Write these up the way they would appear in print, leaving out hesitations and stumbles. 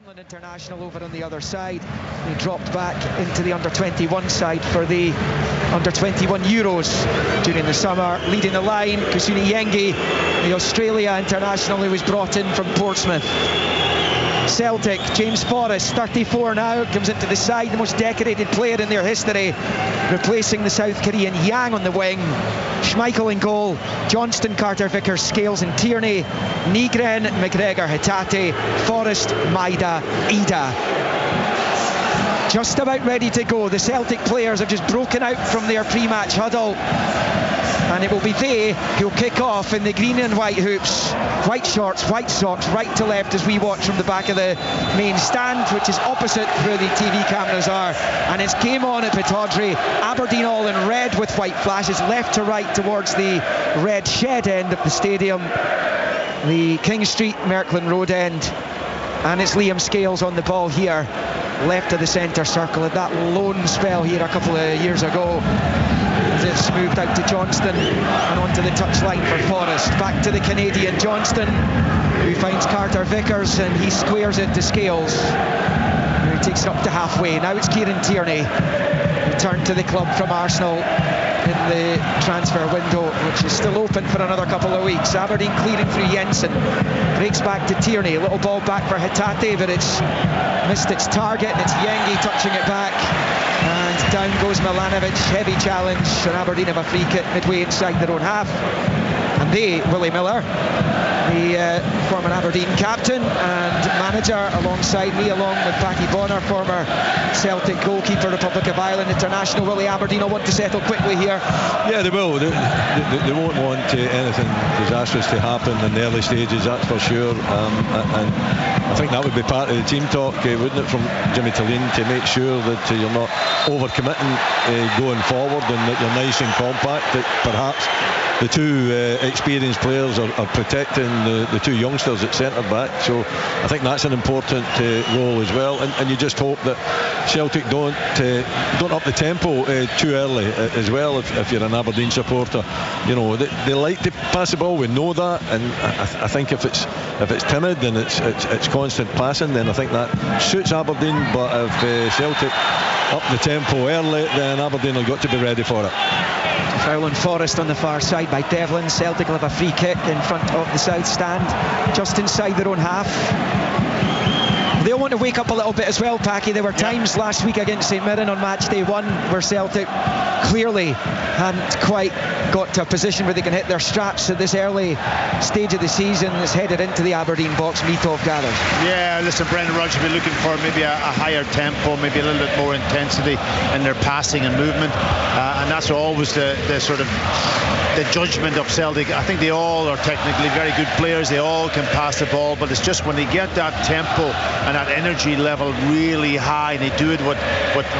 Finland international over on the other side. He dropped back into the under-21 side for the under-21 Euros during the summer. Leading the line, Kusuni Yengi, the Australia international who was brought in from Portsmouth. Celtic, James Forrest, 34 now, comes into the side, the most decorated player in their history, replacing the South Korean Yang on the wing. Schmeichel in goal, Johnston, Carter Vickers, Scales and Tierney, Nygren, McGregor, Hatate, Forrest, Maida, Ida. Just about ready to go. The Celtic players have just broken out from their pre-match huddle, and it will be they who'll kick off in the green and white hoops, white shorts, white socks, right to left as we watch from the back of the main stand, which is opposite where the TV cameras are. And it's game on at Pittodrie. Aberdeen all in red with white flashes, left to right towards the red shed end of the stadium, the King Street, Merkland Road end. And it's Liam Scales on the ball here, left of the centre circle. At that lone spell here a couple of years ago, as it's moved out to Johnston and onto the touchline for Forrest. Back to the Canadian Johnston, who finds Carter Vickers and he squares it to Scales, who takes it up to halfway. Now it's Kieran Tierney, returned to the club from Arsenal in the transfer window, which is still open for another couple of weeks. Aberdeen clearing through Jensen, breaks back to Tierney, a little ball back for Hatate, but it's missed its target, and it's Yengi touching it back, and down goes Milanovic. Heavy challenge, and Aberdeen have a free kick midway inside their own half. And they, Willie Miller, the former Aberdeen captain and manager, alongside me, along with Paddy Bonner, former Celtic goalkeeper, Republic of Ireland international. Willie, Aberdeen will want to settle quickly here. Yeah, they will. They won't want anything disastrous to happen in the early stages, that's for sure. And I think that would be part of the team talk, wouldn't it, from Jimmy Tillene, to make sure that you're not overcommitting going forward, and that you're nice and compact, that perhaps the two experienced players are protecting the two youngsters at centre-back. So I think that's an important role as well. And you just hope that Celtic don't up the tempo too early as well. If you're an Aberdeen supporter, you know they like to pass the ball. We know that, and I think if it's timid and it's constant passing, then I think that suits Aberdeen. But if Celtic up the tempo early, then Aberdeen have got to be ready for it. Foul on Forrest on the far side by Devlin. Celtic will have a free kick in front of the south stand, just inside their own half. They'll want to wake up a little bit as well, Packy. There were times last week against St Mirren on match day 1 where Celtic clearly hadn't quite got to a position where they can hit their straps at this early stage of the season. It's headed into the Aberdeen box, Mitov gathers. Yeah, listen, Brendan Rodgers will be looking for maybe a higher tempo, maybe a little bit more intensity in their passing and movement, and that's always the sort of the judgment of Celtic. I think they all are technically very good players, they all can pass the ball, but it's just when they get that tempo and that energy level really high, and they do it with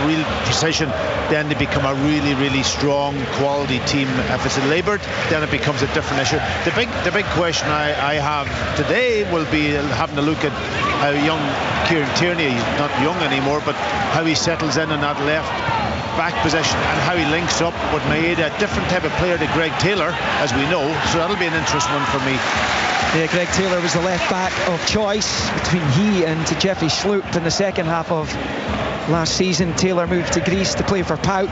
real precision, then they become a really strong quality team. If it's laboured, then it becomes a different issue. The big question I have today will be having a look at how young Kieran Tierney, not young anymore, but how he settles in that left back position and how he links up with Maeda, a different type of player to Greg Taylor, as we know, so that'll be an interesting one for me. Yeah, Greg Taylor was the left back of choice between he and Jeffrey Schlupp in the second half of last season. Taylor moved to Greece to play for PAOK,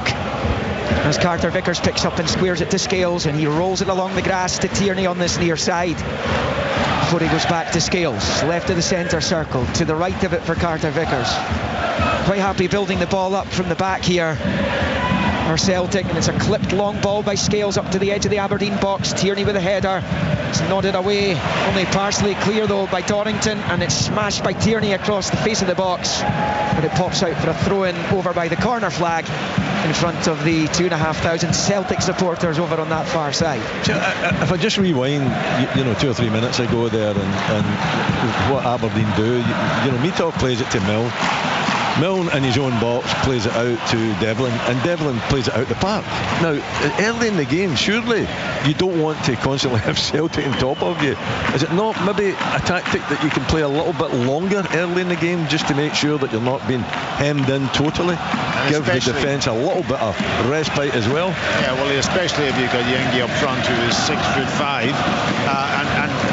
as Carter Vickers picks up and squares it to Scales, and he rolls it along the grass to Tierney on this near side before he goes back to Scales, left of the centre circle, to the right of it for Carter Vickers. Quite happy building the ball up from the back here for Celtic, and it's a clipped long ball by Scales up to the edge of the Aberdeen box. Tierney with a header, it's nodded away, only partially clear though by Dorrington, and it's smashed by Tierney across the face of the box, but it pops out for a throw-in over by the corner flag in front of the 2,500 Celtic supporters over on that far side. If I just rewind, 2 or 3 minutes ago there, and what Aberdeen do, Mitov plays it to Milne. Milne in his own box plays it out to Devlin, and Devlin plays it out the park. Now, early in the game, surely you don't want to constantly have Celtic on top of you. Is it not maybe a tactic that you can play a little bit longer early in the game, just to make sure that you're not being hemmed in totally? Give the defence a little bit of respite as well. Yeah, well, especially if you've got Yengi up front, who is 6'5",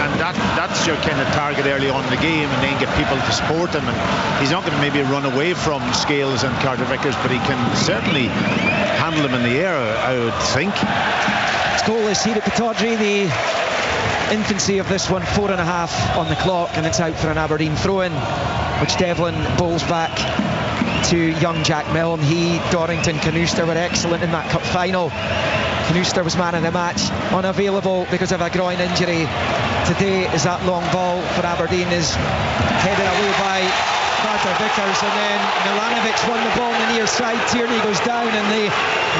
and that that's your kind of target early on in the game, and then get people to support him. And he's not going to maybe run away from Scales and Carter Vickers, but he can certainly handle them in the air, I would think. It's goalless here at Pittodrie. The infancy of this one, 4.5 on the clock, and it's out for an Aberdeen throw-in, which Devlin bowls back to young Jack Milne. He, Dorrington, Canooster were excellent in that cup final. Canooster was man of the match, unavailable because of a groin injury. Today, as that long ball for Aberdeen is headed away by Carter Vickers, and then Milanovic won the ball on the near side. Tierney goes down, and the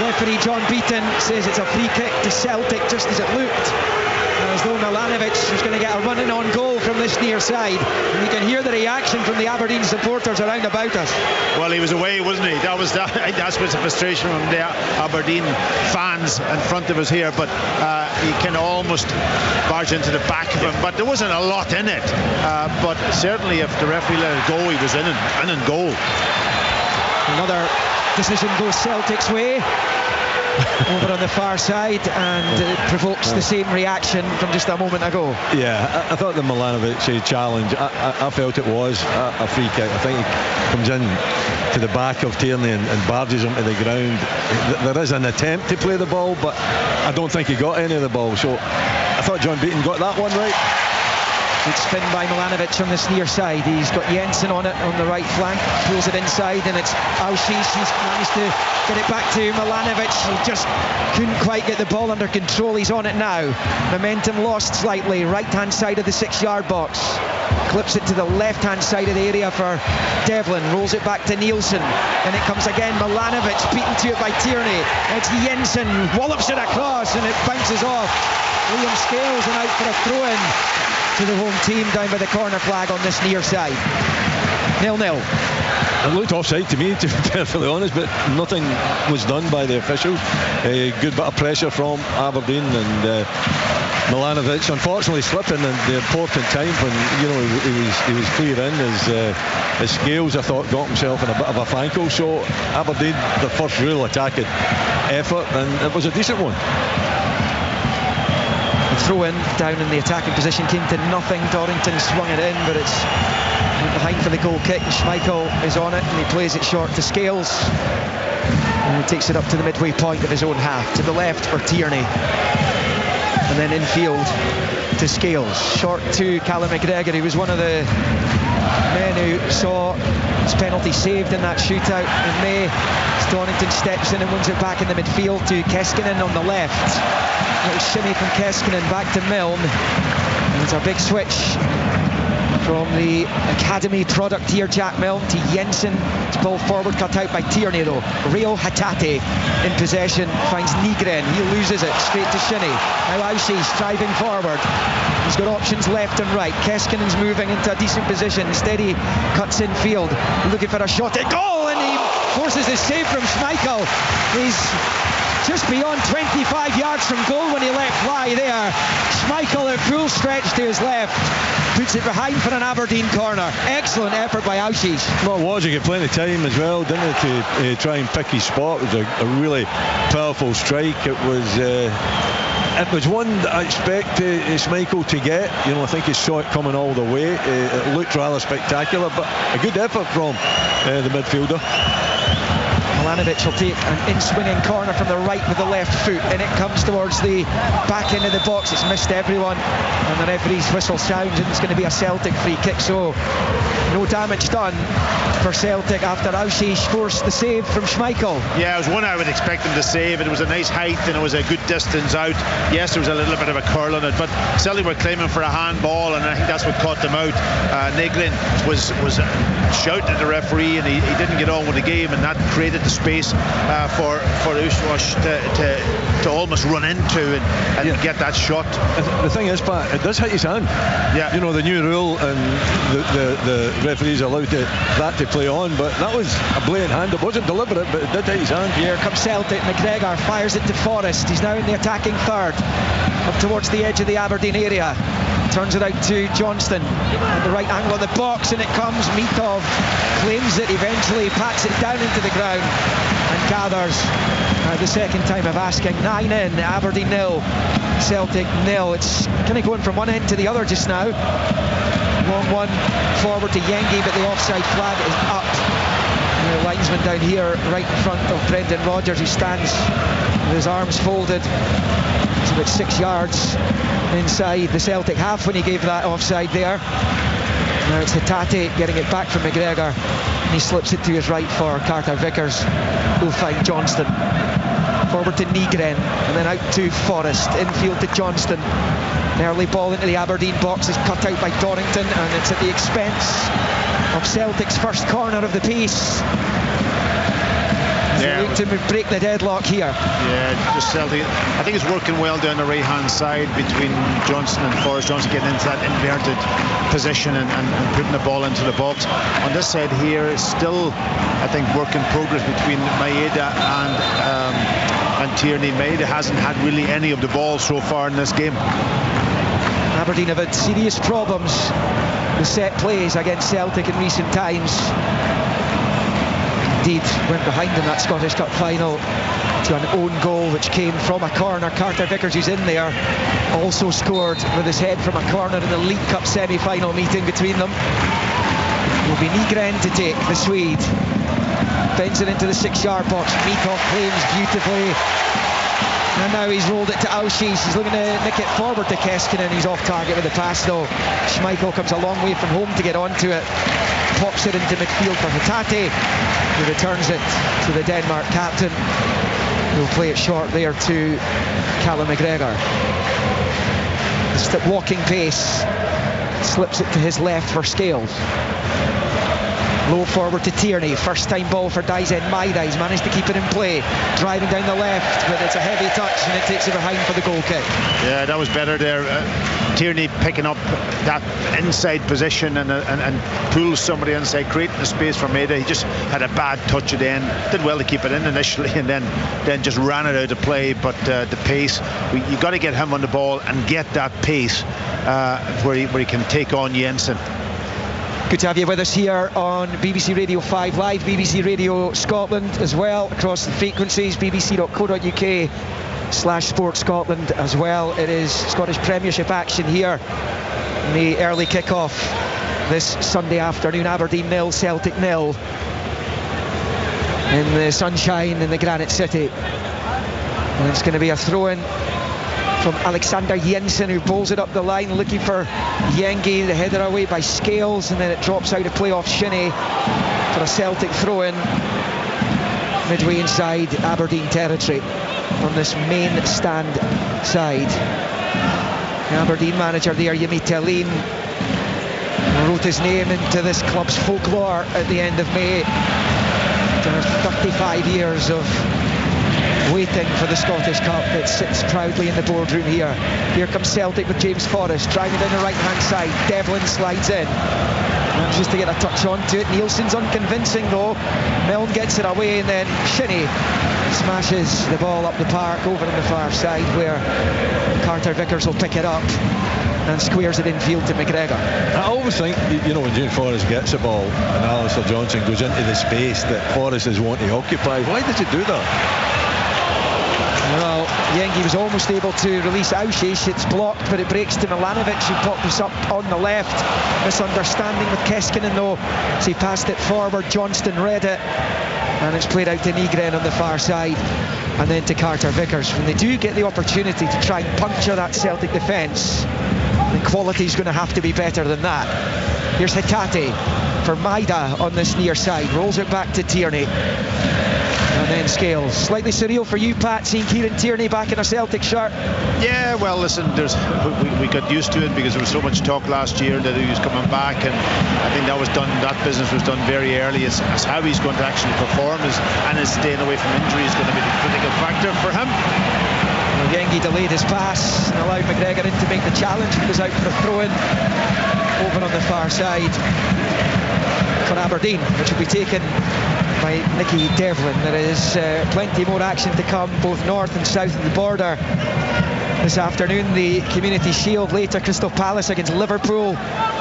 referee John Beaton says it's a free kick to Celtic, just as it looked as though Milanovic was going to get a running on goal from this near side. And you can hear the reaction from the Aberdeen supporters around about us. Well, he was away, wasn't he? That's what's the frustration from the Aberdeen fans in front of us here, but he can almost barge into the back of him, but there wasn't a lot in it, but certainly if the referee let it go, he was in and goal. Another decision goes Celtic's way over on the far side, and it provokes the same reaction from just a moment ago. Yeah, I thought the Milanovic challenge, I felt it was a free kick. I think he comes in to the back of Tierney and barges him to the ground. There is an attempt to play the ball, but I don't think he got any of the ball, so I thought John Beaton got that one right. Good spin by Milanovic on this near side. He's got Jensen on it on the right flank, pulls it inside, and it's Auschis. He's managed to get it back to Milanovic. He just couldn't quite get the ball under control. He's on it now. Momentum lost slightly. Right-hand side of the 6-yard box. Clips it to the left-hand side of the area for Devlin. Rolls it back to Nielsen. And it comes again. Milanovic beaten to it by Tierney. It's Jensen. Wallops it across, and it bounces off Liam Scales, and out for a throw-in to the home team down by the corner flag on this near side. 0-0. It looked offside to me, to be perfectly honest, but nothing was done by the officials. A good bit of pressure from Aberdeen, and Milanovic unfortunately slipping in the important time when he was clear in as Scales, I thought, got himself in a bit of a fankle. So Aberdeen, their first real attacking effort, and it was a decent one. Throw-in down in the attacking position came to nothing. Dorrington swung it in, but it's behind for the goal kick. Schmeichel is on it, and he plays it short to Scales, and he takes it up to the midway point of his own half, to the left for Tierney, and then infield to Scales, short to Callum McGregor. He was one of the men who saw his penalty saved in that shootout in May. Dorrington steps in and wins it back in the midfield to Keskinen on the left. Little shimmy from Keskinen back to Milne, and it's a big switch from the academy product here, Jack Milne, to Jensen. It's ball forward, cut out by Tierney though. Rio Hatate in possession, finds Nygren. He loses it straight to Shinnie. Now Auschis driving forward. He's got options left and right. Keskinen's moving into a decent position. Instead he cuts in field, looking for a shot at goal, and he forces a save from Schmeichel. He's just beyond 25 yards from goal when he let fly there. Schmeichel at full stretch to his left, puts it behind for an Aberdeen corner. Excellent effort by Auschis. Well, it was. He got plenty of time as well, didn't he, to try and pick his spot. It was a really powerful strike. It was one that I expect Schmeichel to get. I think he saw it coming all the way. It looked rather spectacular, but a good effort from the midfielder. Milanovic will take an in-swinging corner from the right with the left foot, and it comes towards the back end of the box. It's missed everyone, and the referee's whistle sounds, and it's going to be a Celtic free kick. So no damage done for Celtic after Auschis forced the save from Schmeichel. Yeah, it was one I would expect him to save. It was a nice height and it was a good distance out. Yes, there was a little bit of a curl on it, but Celtic were claiming for a handball, and I think that's what caught them out. Nygren was shouting at the referee, and he didn't get on with the game, and that created the space for Ushwash to almost run into and get that shot. The thing is, Pat, it does hit his hand. Yeah. The new rule, and the referees allowed that to play on, but that was a blatant hand. It wasn't deliberate, but it did hit his hand. Here comes Celtic. McGregor fires it to Forrest. He's now in the attacking third, up towards the edge of the Aberdeen area. Turns it out to Johnston at the right angle of the box, and it comes. Mitov claims it eventually, pats it down into the ground and gathers the second time of asking. 9 in, Aberdeen 0, Celtic 0. It's kind of going from one end to the other just now. Long one forward to Yengi, but the offside flag is up. And the linesman down here right in front of Brendan Rodgers, who stands with his arms folded. It's about 6 yards inside the Celtic half when he gave that offside there. Now it's Hatate getting it back from McGregor, and he slips it to his right for Carter Vickers, who'll find Johnston. Forward to Nygren, and then out to Forrest, infield to Johnston. An early ball into the Aberdeen box is cut out by Dorrington, and it's at the expense of Celtic's first corner of the piece. Yeah. Look to break the deadlock here. Yeah, just Celtic. I think it's working well down the right-hand side between Johnston and Forrest. Johnston getting into that inverted position and putting the ball into the box. On this side here, it's still, I think, work in progress between Maeda and Tierney. Maeda hasn't had really any of the ball so far in this game. Aberdeen have had serious problems with set plays against Celtic in recent times. Indeed, went behind in that Scottish Cup final to an own goal which came from a corner. Carter Vickers, who's in there, also scored with his head from a corner in the League Cup semi-final meeting between them. It will be Nygren to take, the Swede. Bends it into the 6-yard box. Meekhoff claims beautifully. And now he's rolled it to Auschis. He's looking to nick it forward to Keskinen. He's off target with the pass though. Schmeichel comes a long way from home to get onto it. Pops it into midfield for Hatate, who returns it to the Denmark captain, who'll play it short there to Callum McGregor. Just at walking pace, slips it to his left for Scales. Low forward to Tierney, first time ball for Daizen Maeda. He's managed to keep it in play, driving down the left, but it's a heavy touch and it takes it behind for the goal kick. Yeah, that was better there. Tierney picking up that inside position and pulls somebody inside, creating the space for Maeda. He just had a bad touch at the end. Did well to keep it in initially and then just ran it out of play. But the pace, you've got to get him on the ball and get that pace where he can take on Jensen. Good to have you with us here on BBC Radio 5 Live, BBC Radio Scotland as well, across the frequencies, bbc.co.uk/Sport Scotland as well. It is Scottish Premiership action here in the early kick-off this Sunday afternoon. Aberdeen 0, Celtic 0 in the sunshine in the Granite City. And it's going to be a throw-in from Alexander Jensen, who bowls it up the line looking for Yengi. The header away by Scales, and then it drops out of play off Shinnie for a Celtic throw-in midway inside Aberdeen territory on this main stand side. The Aberdeen manager there, Jimmy Tellin, wrote his name into this club's folklore at the end of May. After 35 years of waiting for the Scottish Cup, that sits proudly in the boardroom here. Here comes Celtic with James Forrest driving down the right hand side. Devlin slides in, manages to get a touch onto it. Nielsen's unconvincing though. Milne gets it away, and then Shinnie smashes the ball up the park over on the far side, where Carter Vickers will pick it up and squares it infield to McGregor. I always think, you know, when James Forrest gets the ball and Alistair Johnson goes into the space that Forrest is wanting to occupy, why does he do that? Well, Yengi was almost able to release Auschis. It's blocked, but it breaks to Milanovic, who popped this up on the left. Misunderstanding with Keskinen though, as he passed it forward. Johnston read it, and it's played out to Nygren on the far side, and then to Carter Vickers. When they do get the opportunity to try and puncture that Celtic defence, the quality is going to have to be better than that. Here's Hatate for Maeda on this near side, rolls it back to Tierney. And then Scales. Slightly surreal for you, Pat, seeing Kieran Tierney back in a Celtic shirt. Yeah, well, listen, we got used to it because there was so much talk last year that he was coming back, and I think that business was done very early. It's how he's going to actually perform and his staying away from injury is going to be the critical factor for him. Well, Yengi delayed his pass and allowed McGregor in to make the challenge. He was out for a throw-in over on the far side for Aberdeen, which will be taken by Nicky Devlin. There is plenty more action to come, both north and south of the border. This afternoon, the Community Shield, later Crystal Palace against Liverpool.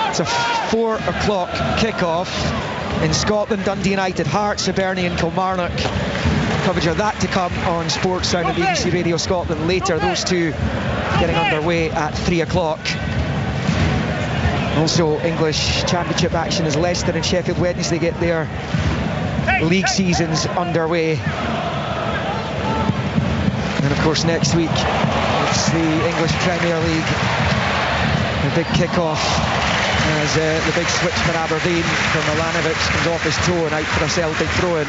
It's a 4 o'clock kick-off. in Scotland. Dundee United, Hearts, Aberdeen and Kilmarnock. Coverage of that to come on Sports Sound and BBC Radio Scotland later. Those two getting underway at 3 o'clock. Also English Championship action as Leicester and Sheffield Wednesday get their league seasons underway. And of course next week it's the English Premier League. The big kick-off as the big switch for Aberdeen from Milanovic comes off his toe and out for a Celtic throw-in.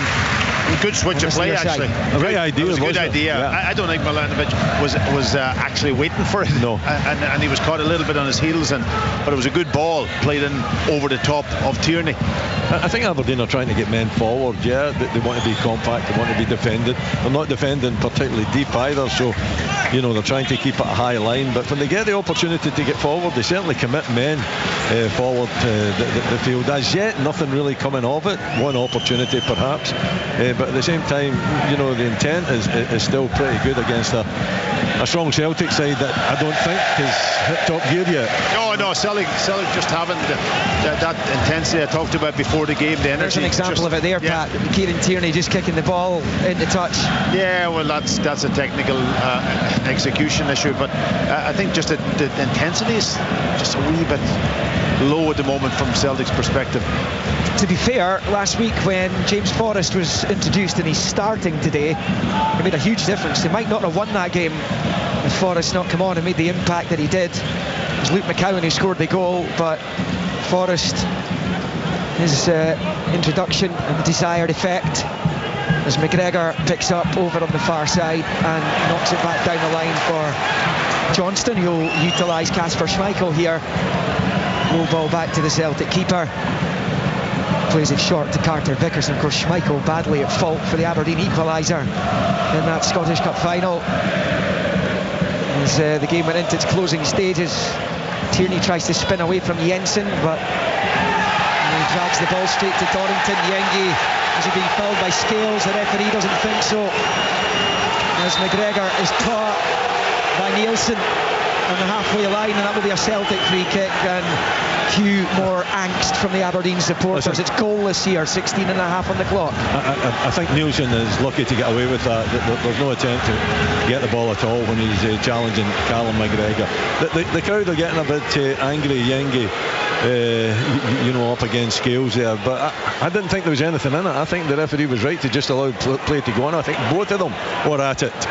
Good switch of play, actually. A great idea. It was a good idea. Yeah. I don't think Milanovic was actually waiting for it. No. And he was caught a little bit on his heels, but it was a good ball played in over the top of Tierney. I think Aberdeen are trying to get men forward. Yeah, they want to be compact, they want to be defended. They're not defending particularly deep either, so they're trying to keep it a high line. But when they get the opportunity to get forward, they certainly commit men forward to the field. As yet, nothing really coming of it. One opportunity perhaps, but at the same time, the intent is still pretty good against a strong Celtic side that I don't think is hit top gear yet. No, Celtic just haven't that intensity I talked about before the game. The energy. There's an example of it there, Pat. Kieran Tierney just kicking the ball into touch. Yeah, well, that's a technical execution issue, but I think just the intensity is just a wee bit low at the moment from Celtic's perspective. To be fair, last week when James Forrest was introduced and he's starting today, it made a huge difference. They might not have won that game if Forrest not come on and made the impact that he did. It was Luke McCowan who scored the goal, but Forrest, his introduction and the desired effect as McGregor picks up over on the far side and knocks it back down the line for Johnston, who'll utilise Kasper Schmeichel here. Low ball back to the Celtic keeper. Plays it short to Carter Vickers, and of course Schmeichel badly at fault for the Aberdeen equaliser in that Scottish Cup final. As the game went into its closing stages, Tierney tries to spin away from Jensen, but he drags the ball straight to Dorrington. Yengi, is he being fouled by Scales? The referee doesn't think so, as McGregor is caught by Nielsen on the halfway line, and that will be a Celtic free kick. And cue more angst from the Aberdeen supporters. It's goalless here, 16 and a half on the clock. I think Nielsen is lucky to get away with that. There's no attempt to get the ball at all when he's challenging Callum McGregor. The crowd are getting a bit angry, Yengi, up against Scales there, but I didn't think there was anything in it. I think the referee was right to just allow play to go on. I think both of them were at it.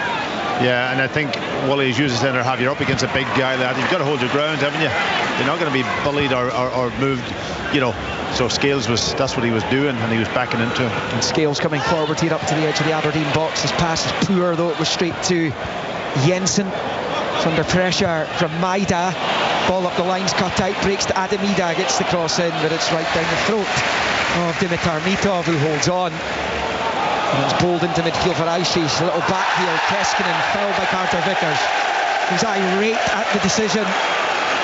Yeah, and I think Wally uses centre half. You're up against a big guy like that. You've got to hold your ground, haven't you? You're not going to be bullied or moved, So Scales that's what he was doing, and he was backing into him. And Scales coming forward here up to the edge of the Aberdeen box. His pass is poor, though. It was straight to Jensen. It's under pressure from Maida. Ball up the line's cut out, breaks to Adamida, gets the cross in, but it's right down the throat of Dimitar Mitov, who holds on. And it's bowled into midfield for Auschwitz. A little backheel. Keskinen fouled by Carter Vickers. He's irate at the decision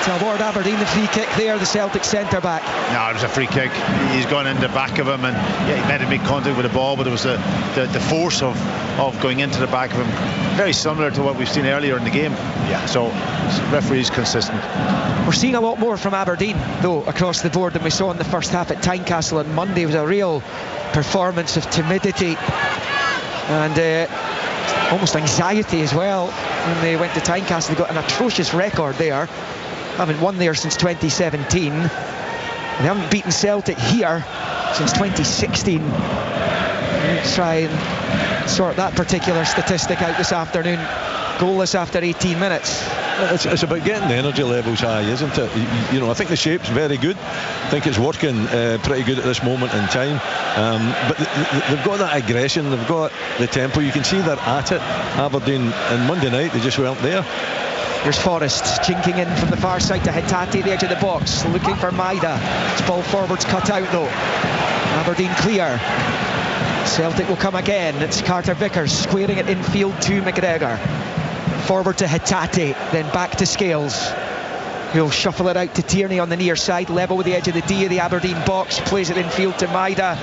to award Aberdeen the free kick there, the Celtic centre-back. No, it was a free kick. He's gone in the back of him, and he might have made contact with the ball, but it was the force of going into the back of him. Very similar to what we've seen earlier in the game. Yeah. So, referee's consistent. We're seeing a lot more from Aberdeen, though, across the board than we saw in the first half at Tynecastle on Monday. It was a real performance of timidity and almost anxiety as well. When they went to Tynecastle, they got an atrocious record there. Haven't won there since 2017. They haven't beaten Celtic here since 2016. We'll try and sort that particular statistic out this afternoon. Goalless after 18 minutes. It's about getting the energy levels high, isn't it? I think the shape's very good. I think it's working pretty good at this moment in time. But they've got that aggression, they've got the tempo. You can see they're at it. Aberdeen, and Monday night, they just weren't there. Here's Forrest chinking in from the far side to Hatate, the edge of the box, looking for Maida. His ball forward's cut out though. Aberdeen clear. Celtic will come again. It's Carter Vickers squaring it infield to McGregor. Forward to Hatate, then back to Scales. He'll shuffle it out to Tierney on the near side, level with the edge of the D of the Aberdeen box, plays it infield to Maida.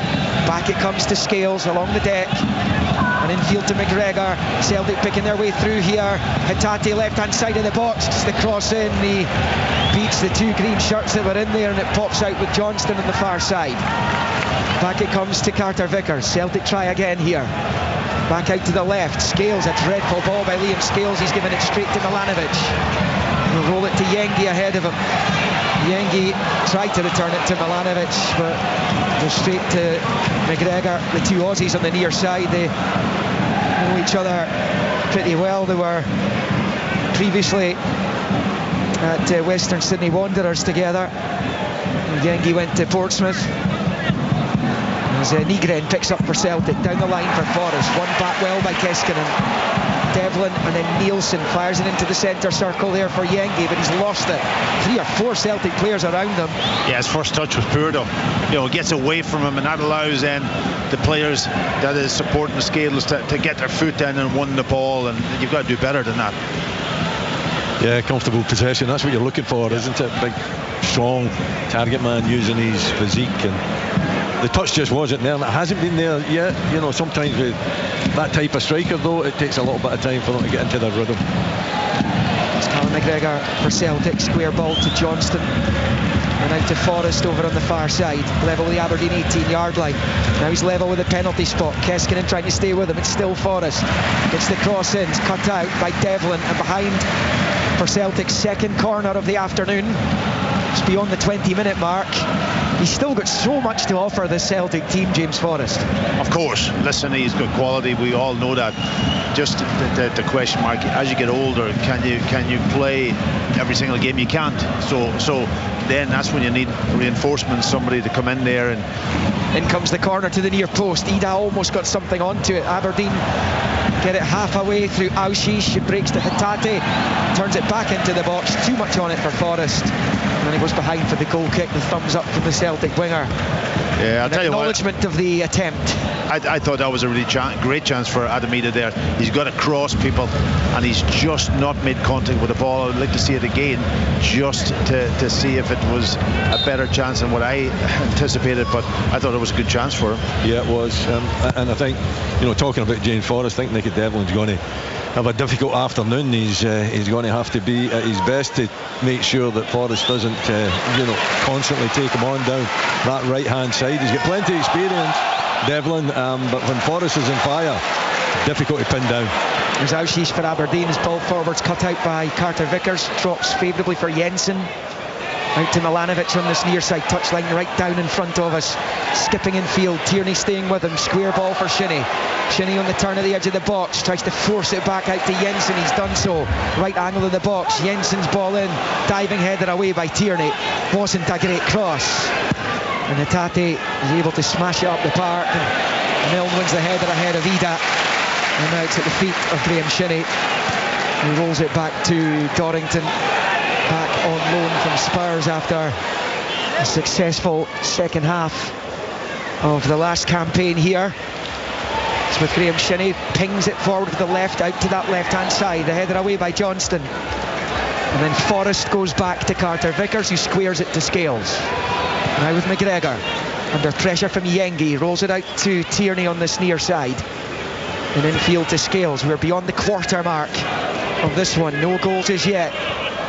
Back it comes to Scales along the deck. And infield to McGregor. Celtic picking their way through here. Hatate left hand side of the box. Just the cross in. He beats the two green shirts that were in there, and it pops out with Johnston on the far side. Back it comes to Carter Vickers. Celtic try again here. Back out to the left. Scales, a dreadful ball by Liam Scales. He's given it straight to Milanovic. He'll roll it to Yengi ahead of him. Yengi tried to return it to Milanovic, but goes straight to McGregor. The two Aussies on the near side, they know each other pretty well. They were previously at Western Sydney Wanderers together. Yengi went to Portsmouth. As Nygren picks up for Celtic, down the line for Forrest. One back well by Keskinen. Devlin, and then Nielsen fires it into the centre circle there for Yengi, but he's lost it. 3 or 4 Celtic players around him. Yeah, his first touch was poor though. You know, gets away from him, and that allows then the players that is supporting the Scales to get their foot down and win the ball, and you've got to do better than that. Yeah, comfortable possession, that's what you're looking for, isn't it? Big, strong target man using his physique, and the touch just wasn't there, and it hasn't been there yet. You know, sometimes with that type of striker though, it takes a little bit of time for them to get into their rhythm. It's Callum McGregor for Celtic. Square ball to Johnston, and out to Forrest over on the far side, level with the Aberdeen 18-yard line. Now he's level with the penalty spot. Keskinen trying to stay with him. It's still Forrest. Gets the cross in, it's cut out by Devlin, and behind for Celtic's second corner of the afternoon. It's beyond the 20-minute mark. He's still got so much to offer the Celtic team, James Forrest. Of course, listen, he's got quality. We all know that. Just the question mark, as you get older, can you play every single game? You can't. So then that's when you need reinforcements, somebody to come in there. And in comes the corner to the near post. Ida almost got something onto it. Aberdeen get it half away through Auschis. It breaks to Hatate, turns it back into the box. Too much on it for Forrest, and then he goes behind for the goal kick. The thumbs up from the Celtic winger. Yeah, I'll tell you what, acknowledgement of the attempt. I thought that was a really great chance for Adamida there. He's got to cross people, and he's just not made contact with the ball. I'd like to see it again, just to see if it was a better chance than what I anticipated, but I thought it was a good chance for him. Yeah, it was, and I think, you know, talking about James Forrest, I think Nicky Devlin's going to have a difficult afternoon. He's going to have to be at his best to make sure that Forrest doesn't constantly take him on down that right hand side. He's got plenty of experience, Devlin, but when Forrest is on fire, difficult to pin down. There's Auschis for Aberdeen. His ball forwards cut out by Carter Vickers, drops favourably for Jensen. Out to Milanovic on this near side touchline, right down in front of us. Skipping in field, Tierney staying with him. Square ball for Shinnie. Shinnie on the turn of the edge of the box, tries to force it back out to Jensen. He's done so. Right angle of the box. Jensen's ball in, diving header away by Tierney. Wasn't a great cross. And Hatate is able to smash it up the park. And Milne wins the header ahead of Ida. And now it's at the feet of Graham Shinnie. He rolls it back to Dorrington. Back on loan from Spurs after a successful second half of the last campaign here. It's with Graham Shinnie, pings it forward to the left, out to that left-hand side. The header away by Johnston. And then Forrest goes back to Carter Vickers, who squares it to Scales. Now with McGregor, under pressure from Yengi, rolls it out to Tierney on this near side. And infield to Scales. We're beyond the quarter mark of this one. No goals as yet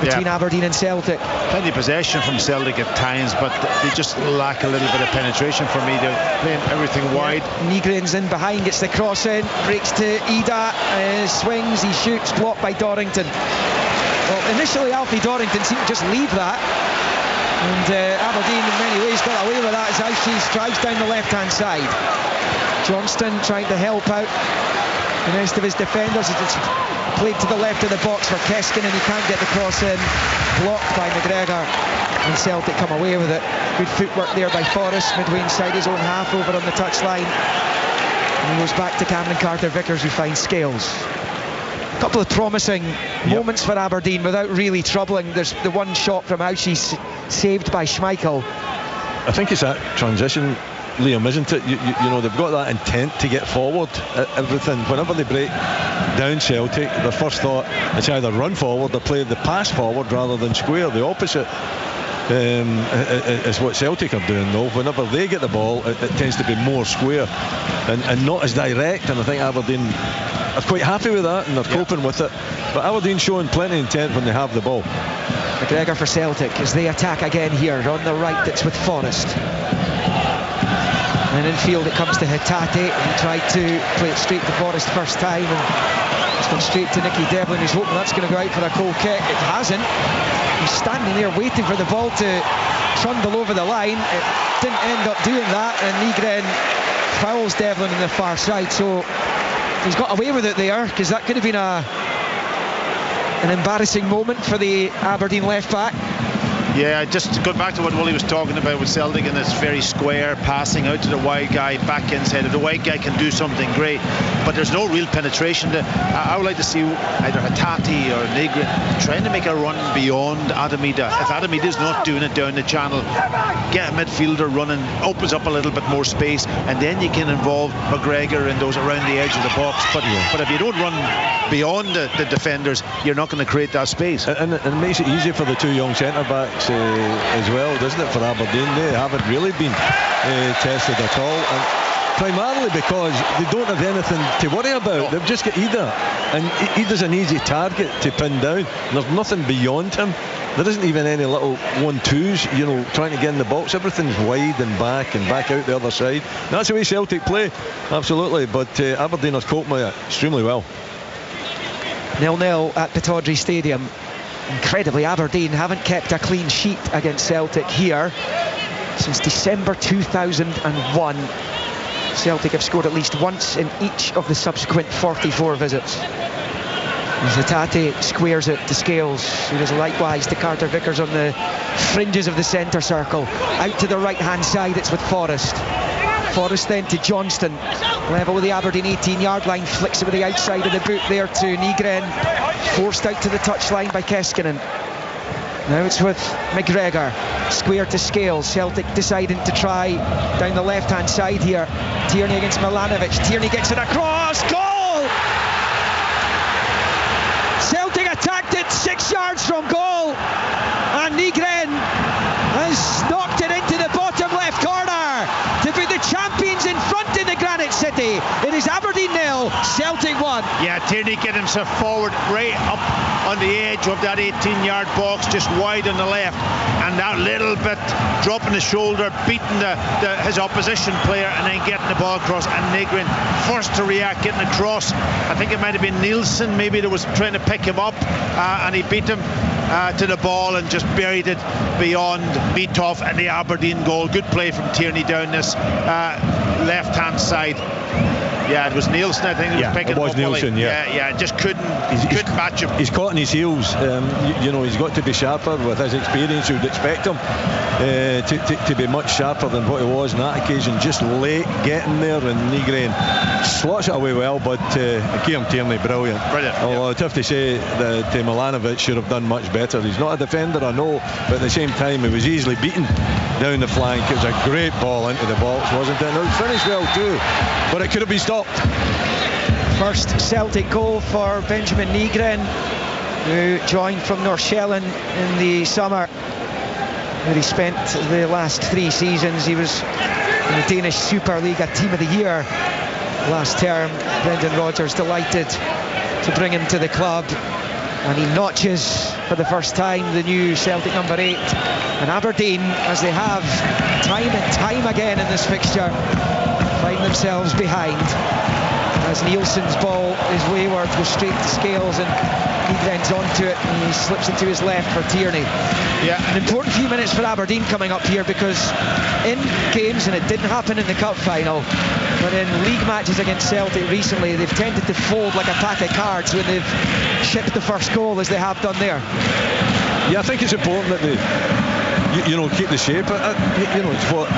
between Aberdeen and Celtic. Plenty of possession from Celtic at times, but they just lack a little bit of penetration for me. They're playing everything wide. Nygren's in behind, gets the cross in, breaks to Ida, swings, he shoots, blocked by Dorrington. Well, initially Alfie Dorrington seemed to just leave that, and Aberdeen in many ways got away with that as Auschis drives down the left-hand side. Johnston trying to help out the rest of his defenders. It's played to the left of the box for Keskinen, and he can't get the cross in. Blocked by McGregor, and Celtic come away with it. Good footwork there by Forrest, midway inside his own half over on the touchline. And he goes back to Cameron Carter Vickers, who finds Scales. A couple of promising moments for Aberdeen without really troubling. There's the one shot from Auschis saved by Schmeichel. I think it's that transition, Liam, isn't it? You know, they've got that intent to get forward. Everything, whenever they break down Celtic, their first thought is either run forward or play the pass forward rather than square. The opposite is what Celtic are doing, though. Whenever they get the ball, it tends to be more square and not as direct, and I think Aberdeen are quite happy with that, and they're coping with it. But Aberdeen showing plenty of intent when they have the ball. McGregor for Celtic as they attack again here on the right. It's with Forrest. And infield it comes to Hatate. He tried to play it straight to Forrest first time, and it's gone straight to Nicky Devlin, who's hoping that's going to go out for a goal kick. It hasn't. He's standing there waiting for the ball to trundle over the line. It didn't end up doing that, and Nygren fouls Devlin on the far side, so he's got away with it there, because that could have been an embarrassing moment for the Aberdeen left back. Yeah, just going back to what Wooly was talking about with Celtic and this very square passing out to the wide guy, back inside. If the wide guy can do something, great, but there's no real penetration. I would like to see either Hatate or Nygren trying to make a run beyond Adamida. If Adamida's not doing it down the channel, get a midfielder running, opens up a little bit more space, and then you can involve McGregor and those around the edge of the box. But if you don't run beyond the defenders, you're not going to create that space. And it makes it easy for the two young centre-backs as well, doesn't it, for Aberdeen? They haven't really been tested at all, and primarily because they don't have anything to worry about. They've just got Ida, and Ida's an easy target to pin down. There's nothing beyond him. There isn't even any little 1-2s, you know, trying to get in the box. Everything's wide and back out the other side. And that's the way Celtic play, absolutely. But Aberdeen have coped with it extremely well. 0-0 at Pittodrie Stadium. Incredibly, Aberdeen haven't kept a clean sheet against Celtic here since December 2001. Celtic have scored at least once in each of the subsequent 44 visits. Hatate squares it to Scales, who does likewise to Carter Vickers on the fringes of the centre circle. Out to the right hand side, it's with Forrest. Forrest then to Johnston, level with the Aberdeen 18-yard line, flicks it with the outside of the boot there to Nygren, forced out to the touchline by Keskinen. Now it's with McGregor, square to Scales. Celtic deciding to try down the left-hand side here. Tierney against Milanovic. Tierney gets it across, goal! Celtic attacked it 6 yards from goal, and Nygren has knocked it into the bottom left corner to put the champions in front in the Granite City. It is Aberdeen 0, Celtic 1. Yeah, Tierney getting himself forward right up on the edge of that 18-yard box, just wide on the left, and that little bit dropping the shoulder, beating his opposition player, and then getting the ball across. And Nygren first to react, getting across. I think it might have been Nielsen maybe that was trying to pick him up, and he beat him to the ball and just buried it beyond Mitov and the Aberdeen goal. Good play from Tierney down this left-hand side. Yeah, it was Nielsen, I think, who was picking it was up. Nielsen, Just couldn't match him. He's caught on his heels. You know, he's got to be sharper with his experience. You'd expect him to be much sharper than what he was on that occasion. Just late getting there, and Nygren slots it away well, but Kieran Tierney, brilliant. Although I'd have to say that Milanovic should have done much better. He's not a defender, I know, but at the same time he was easily beaten down the flank. It was a great ball into the box, wasn't it? And it finished well too, but it could have been stopped. First Celtic goal for Benjamin Nygren, who joined from Nordsjælland in the summer, where he spent the last 3 seasons. He was in the Danish Superliga Team of the Year last term. Brendan Rodgers delighted to bring him to the club, and he notches for the first time the new Celtic number 8. And Aberdeen, as they have time and time again in this fixture, find themselves behind as Nielsen's ball is wayward, goes straight to Scales, and Nygren's onto it, and he slips it to his left for Tierney. Yeah, an important few minutes for Aberdeen coming up here, because in games, and it didn't happen in the cup final, but in league matches against Celtic recently, they've tended to fold like a pack of cards when they've shipped the first goal, as they have done there. Yeah, I think it's important that they keep the shape. It's what,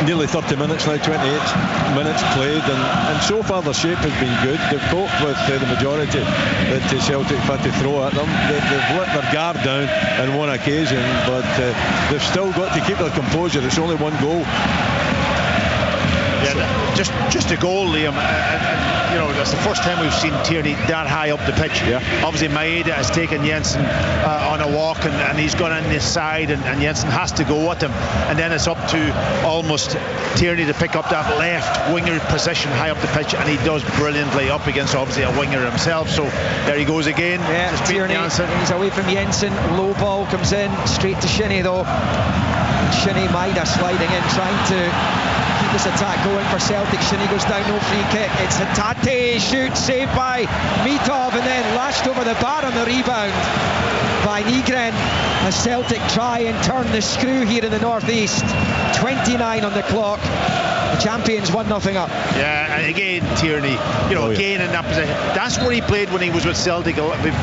nearly 30 minutes now, 28 minutes played, and so far their shape has been good. They've coped with the majority that Celtic had to throw at them. They've let their guard down on one occasion, but they've still got to keep their composure. It's only one goal. Yeah, just a goal, Liam. That's the first time we've seen Tierney that high up the pitch. Yeah. Obviously, Maeda has taken Jensen on a walk, and he's gone on this side, and Jensen has to go with him. And then it's up to almost Tierney to pick up that left winger position high up the pitch, and he does brilliantly up against obviously a winger himself. So there he goes again. Yeah, Tierney, he's away from Jensen. Low ball comes in straight to Shinnie though. Shinnie, Maeda sliding in, trying to keep this attack going for Celtic. Shinnie goes down, no free kick. It's Hatate, shoot, saved by Mitov, and then lashed over the bar on the rebound by Nygren as Celtic try and turn the screw here in the northeast. 29 on the clock. The champions 1-0 up. Yeah, and again Tierney, again in that position. That's where he played when he was with Celtic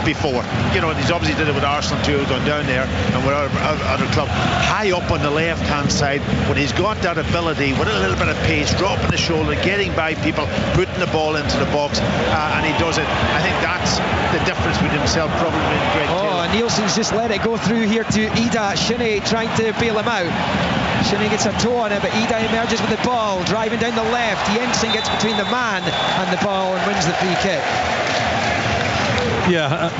before. He's obviously did it with Arsenal too, gone down there and with other club. High up on the left-hand side, when he's got that ability with a little bit of pace, dropping the shoulder, getting by people, putting the ball into the box, and he does it. I think that's the difference between himself probably and Greg Taylor. Nielsen's just let it go through here to Ida. Shinnie trying to bail him out. Shinnie gets a toe on it, but Ida emerges with the ball, driving down the left. Jensen gets between the man and the ball and wins the free kick. Yeah,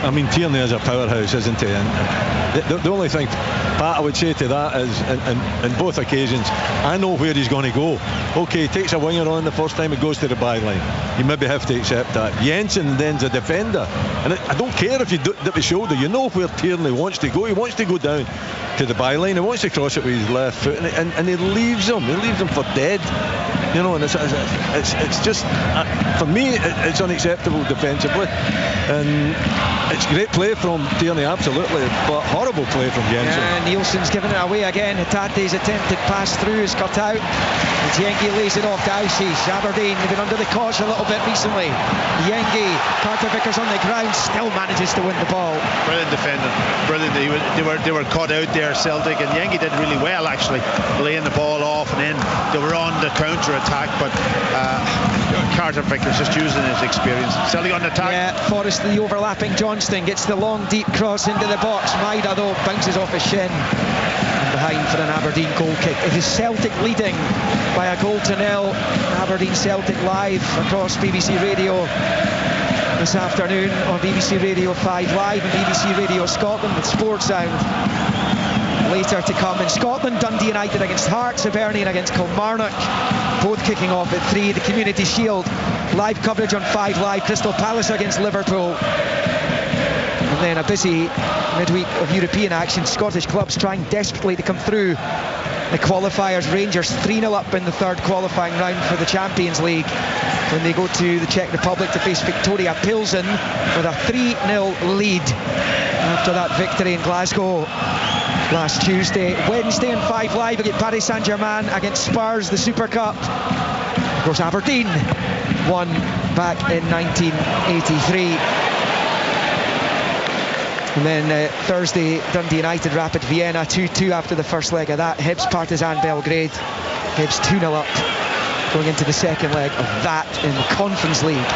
I mean, Tierney is a powerhouse, isn't he? And the only thing, Pat, I would say to that is, in both occasions, I know where he's going to go. OK, he takes a winger on the first time, he goes to the byline. You maybe have to accept that. Jensen then's a defender. And I don't care if you dip the shoulder, you know where Tierney wants to go. He wants to go down to the byline, he wants to cross it with his left foot, and he leaves him for dead. And it's just, for me, it's unacceptable defensively. And it's great play from Tierney, absolutely, but horrible play from Jensen. Yeah, Nielsen's given it away again. Hatate's attempted pass through is cut out. Yengi lays it off to Aussies. Aberdeen, they've been under the cosh a little bit recently. Yengi, Carter Vickers on the ground, still manages to win the ball. Brilliant defending, brilliant. They were caught out there, Celtic, and Yengi did really well actually, laying the ball off, and then they were on the counter attack, but Carter Vickers just using his experience. Celtic on the attack. Yeah, Forrest the overlapping Johnston gets the long deep cross into the box. Maida though bounces off his shin. Behind for an Aberdeen goal kick. It is Celtic leading by a 0-0. Aberdeen Celtic live across BBC Radio this afternoon on BBC Radio 5 Live and BBC Radio Scotland with Sports Sound. Later to come in Scotland, Dundee United against Hearts, Aberdeen against Kilmarnock, both kicking off at 3. The Community Shield live coverage on 5 Live. Crystal Palace against Liverpool. And then a busy midweek of European action. Scottish clubs trying desperately to come through the qualifiers. Rangers 3-0 up in the third qualifying round for the Champions League when they go to the Czech Republic to face Victoria Pilsen with a 3-0 lead after that victory in Glasgow last Tuesday. Wednesday in 5 Live, we get Paris Saint-Germain against Spurs, the Super Cup. Of course, Aberdeen won back in 1983. And then Thursday, Dundee United, Rapid Vienna, 2-2 after the first leg of that. Hibs, Partizan Belgrade. Hibs 2-0 up, going into the second leg of that in the Conference League.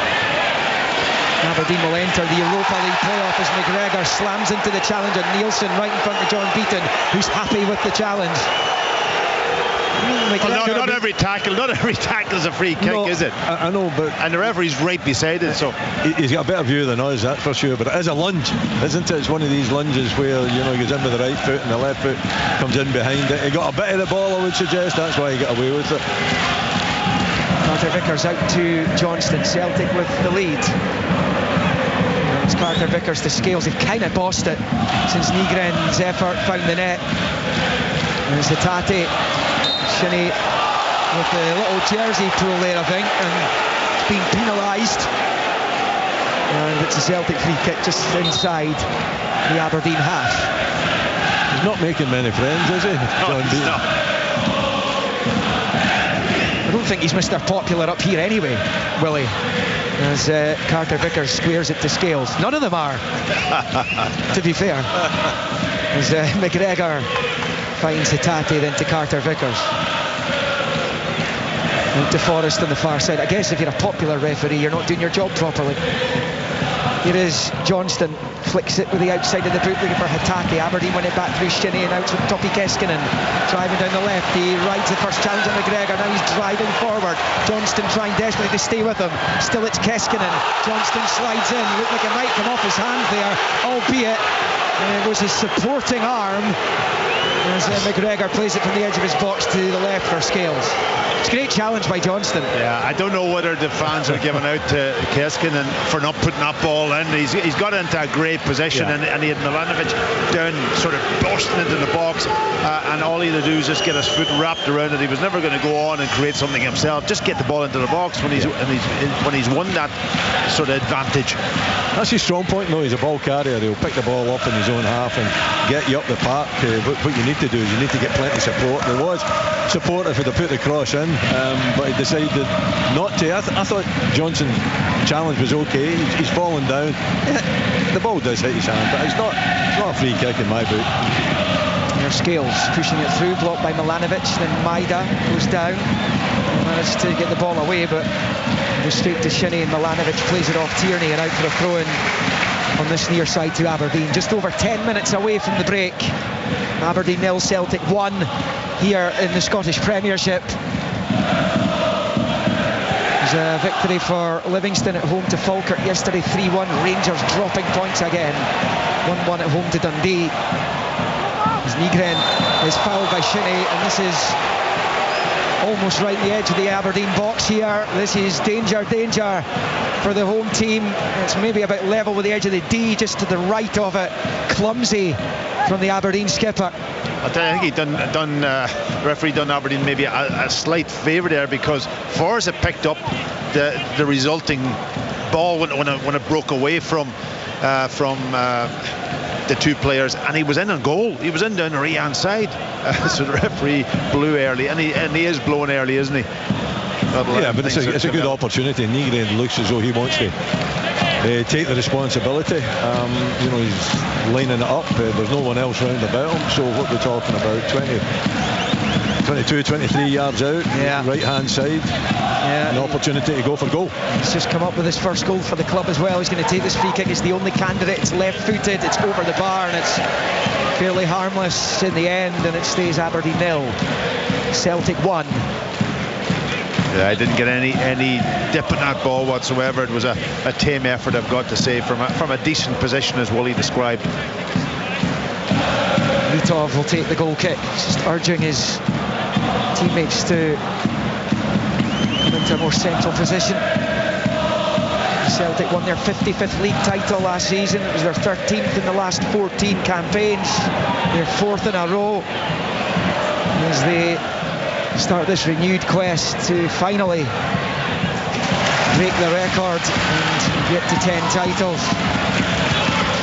Aberdeen will enter the Europa League playoff as McGregor slams into the challenge on Nielsen right in front of John Beaton, who's happy with the challenge. Well, not every tackle is a free kick, is it? I know, but and the referee's right beside it, so he's got a better view than us, that's for sure. But it is a lunge, isn't it? It's one of these lunges where he goes in with the right foot and the left foot comes in behind it. He got a bit of the ball, I would suggest. That's why he got away with it. Carter Vickers out to Johnston. Celtic with the lead. It's Carter Vickers to Scales. They've kind of bossed it since Nygren's effort found the net. There's Hatate. Shinnie with the little jersey pull there, I think, and it's been penalised. And it's a Celtic free kick just inside the Aberdeen half. He's not making many friends, is he? No, he's not. I don't think he's Mr. Popular up here anyway, Willie. As Carter Vickers squares it to Scales. None of them are, to be fair. As McGregor finds Hatate, then to Carter Vickers. And to Forrest on the far side. I guess if you're a popular referee, you're not doing your job properly. Here is Johnston, flicks it with the outside of the boot, looking for Hatate. Aberdeen win it back through Shinnie and out with Topi Keskinen. Driving down the left, he rides the first challenge on McGregor, now he's driving forward. Johnston trying desperately to stay with him. Still it's Keskinen. Johnston slides in, looked like it might come off his hand there, albeit it was his supporting arm. As McGregor plays it from the edge of his box to the left for Scales. It's a great challenge by Johnston. Yeah, I don't know whether the fans are giving out to Keskinen for not putting that ball in. He's got into a great position, and he had Milanovic down, sort of bursting into the box, and all he had to do is just get his foot wrapped around it. He was never going to go on and create something himself. Just get the ball into the box when he's won that sort of advantage. That's his strong point, though. He's a ball carrier. He'll pick the ball up in his own half and get you up the park. What you need to do is you need to get plenty of support. There was support if he'd have put the cross in, but he decided not to. I thought Johnson's challenge was okay. He's fallen down. The ball does hit his hand, but it's not a free kick in my book. There's Scales pushing it through, blocked by Milanovic. Then Maida goes down, managed to get the ball away, but goes straight to Shinnie, and Milanovic plays it off Tierney and out for a throw-in on this near side to Aberdeen. Just over 10 minutes away from the break. Aberdeen 0, Celtic 1 here in the Scottish Premiership. It was a victory for Livingston at home to Falkirk yesterday, 3-1. Rangers dropping points again, 1-1 at home to Dundee. As Nygren is fouled by Shinnie, and this is almost right at the edge of the Aberdeen box here. This is danger for the home team. It's maybe about level with the edge of the D, just to the right of it. Clumsy from the Aberdeen skipper. I think he referee done Aberdeen maybe a slight favour there, because Forrest had picked up the resulting ball when it broke away from the two players, and he was in on goal. He was in down the right-hand side. So the referee blew early, and he is blowing early, isn't he? Yeah, but it's a good opportunity. Nygren looks as though he wants to take the responsibility. He's lining it up. There's no one else round about him. So what we're talking about, 22, 23 yards out, right-hand side. An opportunity to go for goal. He's just come up with his first goal for the club as well. He's going to take this free kick. It's the only candidate. It's left-footed. It's over the bar, and it's fairly harmless in the end, and it stays Aberdeen 0, Celtic 1. Yeah, I didn't get any dip in that ball whatsoever. It was a tame effort, I've got to say, from a decent position, as Wooly described. Mitov will take the goal kick. He's just urging his teammates to come into a more central position. Celtic won their 55th league title last season. It was their 13th in the last 14 campaigns. Their 4th in a row, as they start this renewed quest to finally break the record and get to 10 titles.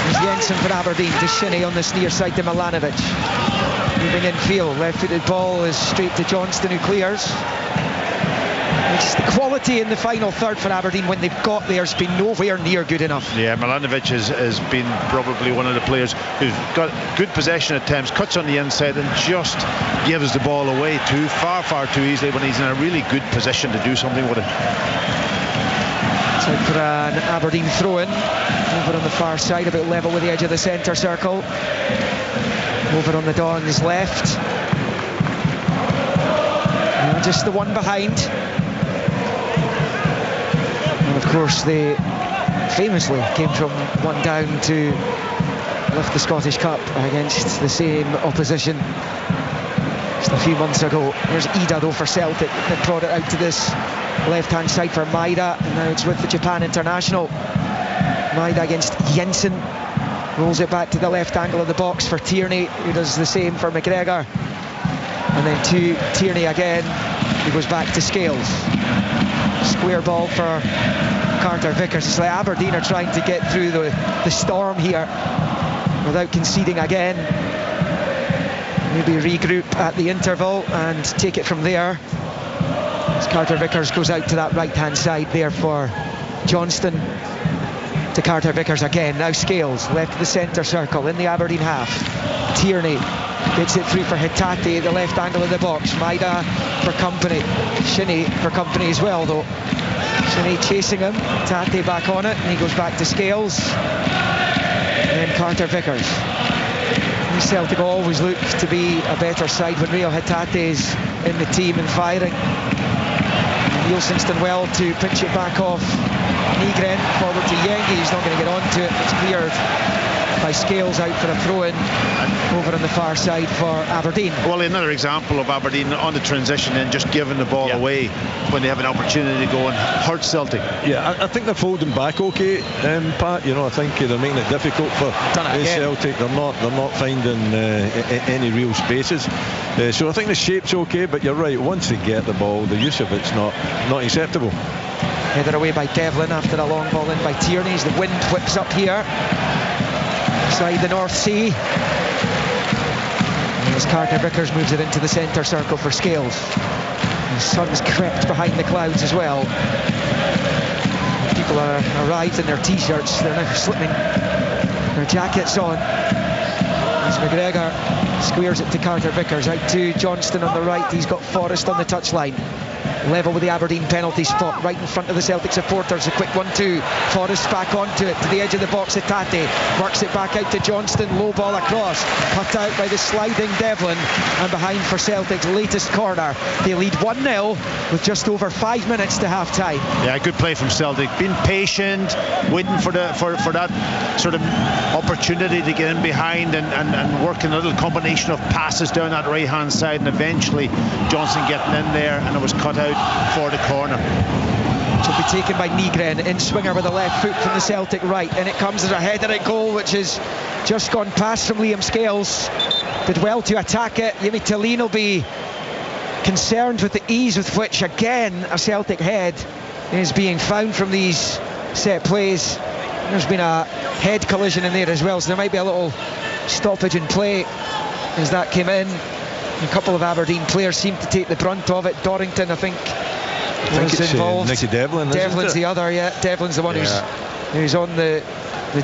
There's Jensen for Aberdeen, to Shinnie on this near side to Milanovic. Moving in field, left-footed ball is straight to Johnston, who clears. It's the quality in the final third for Aberdeen when they've got there has been nowhere near good enough. Yeah, Milanovic has been probably one of the players who's got good possession at times, cuts on the inside and just gives the ball away far too easily when he's in a really good position to do something with it. Time for an Aberdeen throw-in over on the far side, about level with the edge of the centre circle. Over on the Don's left. And just the one behind. And of course they famously came from one down to lift the Scottish Cup against the same opposition just a few months ago. There's Ida though for Celtic. They brought it out to this left-hand side for Maida, and now it's with the Japan international. Maida against Jensen. Rolls it back to the left angle of the box for Tierney, who does the same for McGregor. And then to Tierney again, who goes back to Scales. Square ball for Carter Vickers. It's like Aberdeen are trying to get through the storm here without conceding again. Maybe regroup at the interval and take it from there. As Carter Vickers goes out to that right-hand side there for Johnston. To Carter Vickers again, now Scales, left to the centre circle, in the Aberdeen half. Tierney gets it through for Hitate, the left angle of the box. Maida for company, Shinnie for company as well though. Shinnie chasing him, Hitate back on it, and he goes back to Scales. And then Carter Vickers. Celtic always look to be a better side when Rio Hitate's in the team and firing. Nielsen's done well to pinch it back off Nygren, forward to Yengi. He's not going to get onto it. It's cleared by Scales, out for a throw-in over on the far side for Aberdeen. Well, another example of Aberdeen on the transition and just giving the ball away when they have an opportunity to go and hurt Celtic. Yeah, I think they're folding back okay, Pat. You know, I think they're making it difficult for Celtic. They're not finding any real spaces. So I think the shape's okay, but you're right. Once they get the ball, the use of it's not acceptable. Headed away by Devlin after a long ball in by Tierney. As the wind whips up here beside the North Sea. As Carter Vickers moves it into the centre circle for Scales. The sun's crept behind the clouds as well. People are arrived in their t-shirts. They're now slipping their jackets on. As McGregor squares it to Carter Vickers. Out to Johnston on the right. He's got Forrest on the touchline. Level with the Aberdeen penalty spot right in front of the Celtic supporters. A quick 1-2. Forrest back onto it to the edge of the box. Tate works it back out to Johnston. Low ball across. Cut out by the sliding Devlin. And behind for Celtic's latest corner. They lead 1-0 with just over 5 minutes to half time. Yeah, good play from Celtic. Being patient, waiting for that sort of opportunity to get in behind and working a little combination of passes down that right hand side, and eventually Johnston getting in there, and it was cut out for the corner. Which will be taken by Nygren. In swinger with a left foot from the Celtic right, and it comes as a header at goal, which has just gone past from Liam Scales. Did well to attack it. Jimmy Tillin will be concerned with the ease with which again a Celtic head is being found from these set plays. There's been a head collision in there as well, so there might be a little stoppage in play as that came in. A couple of Aberdeen players seem to take the brunt of it. Dorrington, I think was involved. Nicky Devlin. Devlin's the other, Devlin's the one who's on the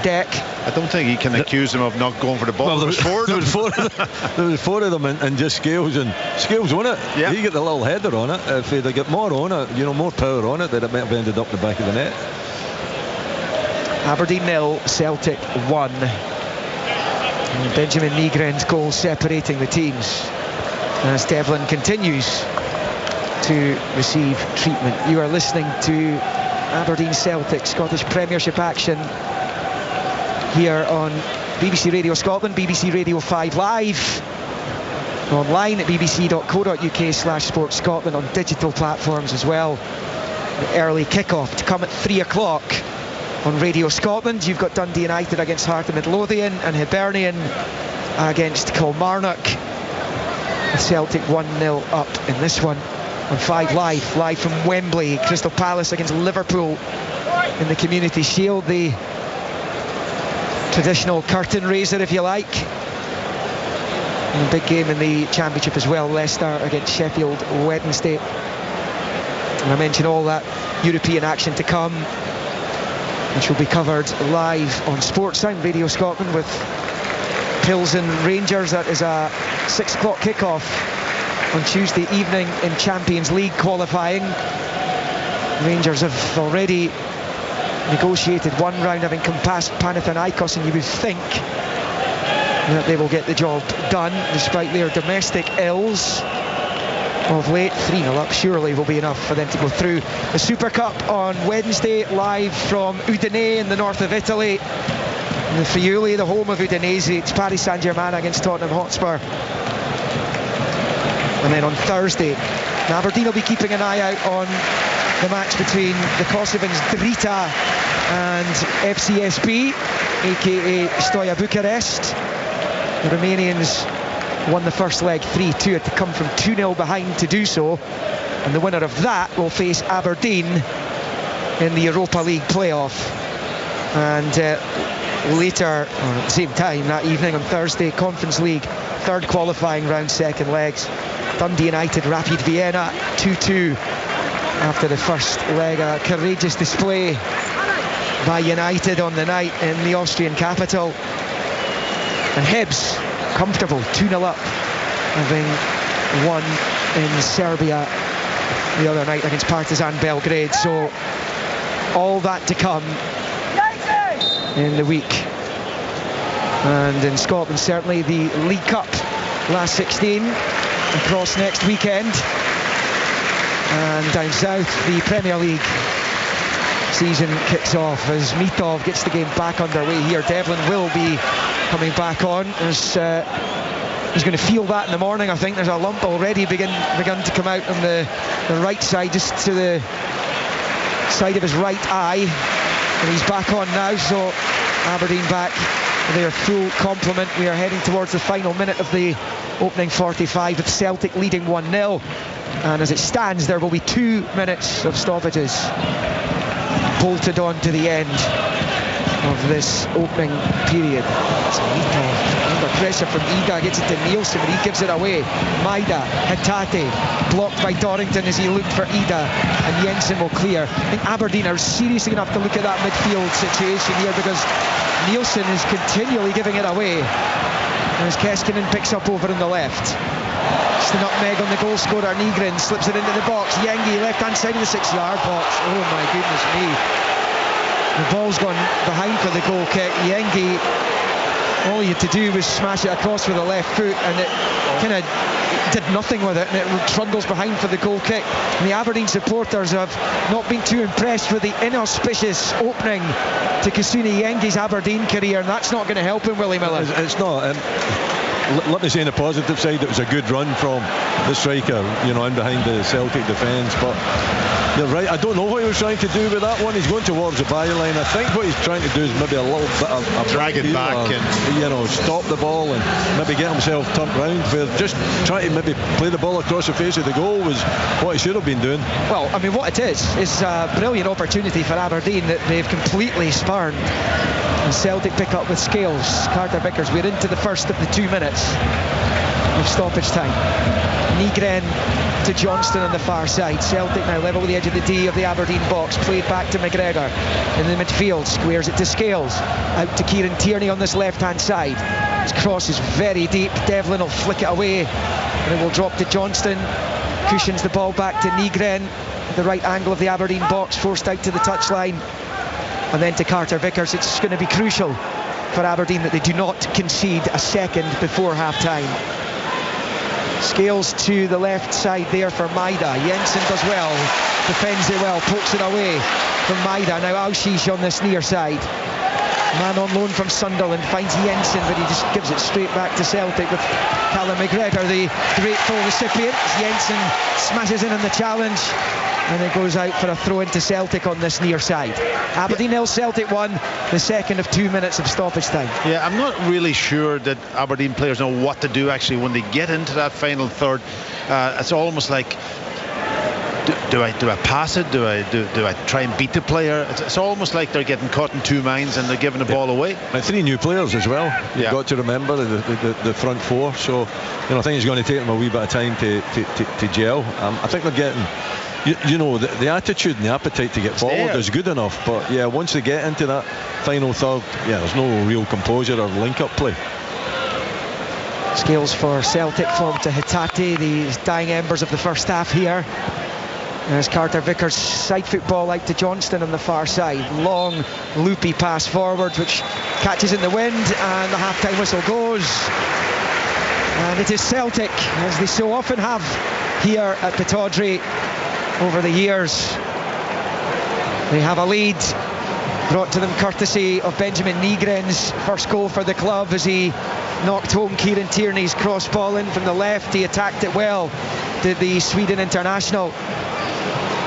deck. I don't think he can accuse them of not going for the ball. Well, there was four of them and just Scales, and Scales on it. Yeah. He got the little header on it. If they get more on it, more power on it, then it might have ended up the back of the net. Aberdeen 0, Celtic 1. And Benjamin Nygren's goal separating the teams as Devlin continues to receive treatment. You are listening to Aberdeen Celtic Scottish Premiership action here on BBC Radio Scotland, BBC Radio 5 Live, online at bbc.co.uk/Sport Scotland, on digital platforms as well. The early kickoff to come at 3 o'clock on Radio Scotland. You've got Dundee United against Heart of Midlothian and Hibernian against Kilmarnock. Celtic 1-0 up in this one on 5 live from Wembley. Crystal Palace against Liverpool in the Community Shield, the traditional curtain raiser, if you like. And a big game in the Championship as well, Leicester against Sheffield Wednesday. And I mentioned all that European action to come, which will be covered live on Sportsound Radio Scotland with Pilsen Rangers. That is a 6 o'clock kickoff on Tuesday evening in Champions League qualifying. Rangers have already negotiated one round, having come past Panathinaikos, and you would think that they will get the job done despite their domestic ills of late. 3-0 up surely will be enough for them to go through. The Super Cup on Wednesday, live from Udine in the north of Italy. In the Friuli, the home of Udinese. It's Paris Saint-Germain against Tottenham Hotspur. And then on Thursday, Aberdeen will be keeping an eye out on the match between the Kosovans Drita and FCSB, aka Stoja Bucharest. The Romanians won the first leg 3-2, had to come from 2-0 behind to do so, and the winner of that will face Aberdeen in the Europa League playoff. And later, or at the same time that evening on Thursday, Conference League third qualifying round, second legs. Dundee United Rapid Vienna 2-2 after the first leg. A courageous display by United on the night in the Austrian capital. And Hibs comfortable 2-0 up, having won in Serbia the other night against Partizan Belgrade. So all that to come in the week. And in Scotland, certainly the League Cup last 16 across next weekend. And down south, the Premier League season kicks off as Mitov gets the game back underway here. Devlin will be coming back on as He's going to feel that in the morning. I think there's a lump already begun to come out on the right side, just to the side of his right eye, and he's back on now. So Aberdeen back their full complement. We are heading towards the final minute of the opening 45 with Celtic leading 1-0, and as it stands there will be 2 minutes of stoppages bolted on to the end of this opening period. It's under pressure from Ida, gets it to Nielsen, but he gives it away. Maida, Hatate, blocked by Dorrington as he looked for Ida, and Jensen will clear. I think Aberdeen are seriously going to have to look at that midfield situation here, because Nielsen is continually giving it away, and as Keskinen picks up over on the left. It's the nutmeg on the goal scorer. Nygren slips it into the box. Yengi, left hand side of the 6-yard box. Oh my goodness me. The ball's gone behind for the goal kick. Yengi, all he had to do was smash it across with the left foot, and it kind of did nothing with it, and it trundles behind for the goal kick. And the Aberdeen supporters have not been too impressed with the inauspicious opening to Kasuni Yengi's Aberdeen career, and that's not going to help him, Willie Miller. It's not. Let me say on the positive side, it was a good run from the striker, in behind the Celtic defence, but you're right, I don't know what he was trying to do with that one. He's going towards the byline. I think what he's trying to do is maybe a little bit of drag it back and stop the ball and maybe get himself turned round, where just trying to maybe play the ball across the face of the goal was what he should have been doing. Well, I mean, what it is a brilliant opportunity for Aberdeen that they've completely spurned. And Celtic pick up with Scales. Carter Vickers, we're into the first of the 2 minutes of stoppage time. Nygren to Johnston on the far side. Celtic now level with the edge of the D of the Aberdeen box. Played back to McGregor in the midfield. Squares it to Scales. Out to Kieran Tierney on this left-hand side. His cross is very deep. Devlin will flick it away, and it will drop to Johnston. Cushions the ball back to Nygren at the right angle of the Aberdeen box. Forced out to the touchline. And then to Carter Vickers. It's going to be crucial for Aberdeen that they do not concede a second before half-time. Scales to the left side there for Maida. Jensen does well, defends it well, pokes it away from Maida. Now Auschich on this near side. Man on loan from Sunderland finds Jensen, but he just gives it straight back to Celtic with Callum McGregor, the grateful recipient. Jensen smashes in on the challenge, and it goes out for a throw into Celtic on this near side. Aberdeen 0, Celtic 1, the second of 2 minutes of stoppage time. Yeah, I'm not really sure that Aberdeen players know what to do actually when they get into that final third. It's almost like, do I pass it? Do I try and beat the player? It's almost like they're getting caught in two minds and they're giving the ball away. And 3 new players as well. You've got to remember the front 4. So I think it's going to take them a wee bit of time to gel. I think they're getting. The attitude and the appetite to get forward is good enough, but once they get into that final third, there's no real composure or link-up play. Scales for Celtic, form to Hatate, the dying embers of the first half here. As Carter Vickers side foot ball out to Johnston on the far side. Long, loopy pass forward, which catches in the wind, and the half-time whistle goes. And it is Celtic, as they so often have here at Pittodrie over the years. They have a lead brought to them courtesy of Benjamin Nygren's first goal for the club, as he knocked home Kieran Tierney's cross ball in from the left. He attacked it well, did the Sweden international,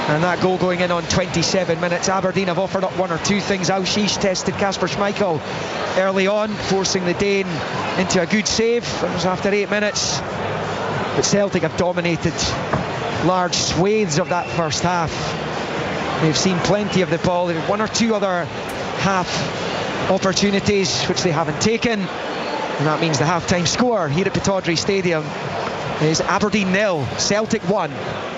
and that goal going in on 27 minutes. Aberdeen have offered up one or two things. Auschich tested Kasper Schmeichel early on, forcing the Dane into a good save. It was after 8 minutes, but Celtic have dominated large swathes of that first half. They've seen plenty of the ball. They've one or two other half opportunities which they haven't taken, and that means the half-time score here at Pittodrie Stadium is Aberdeen 0, Celtic 1.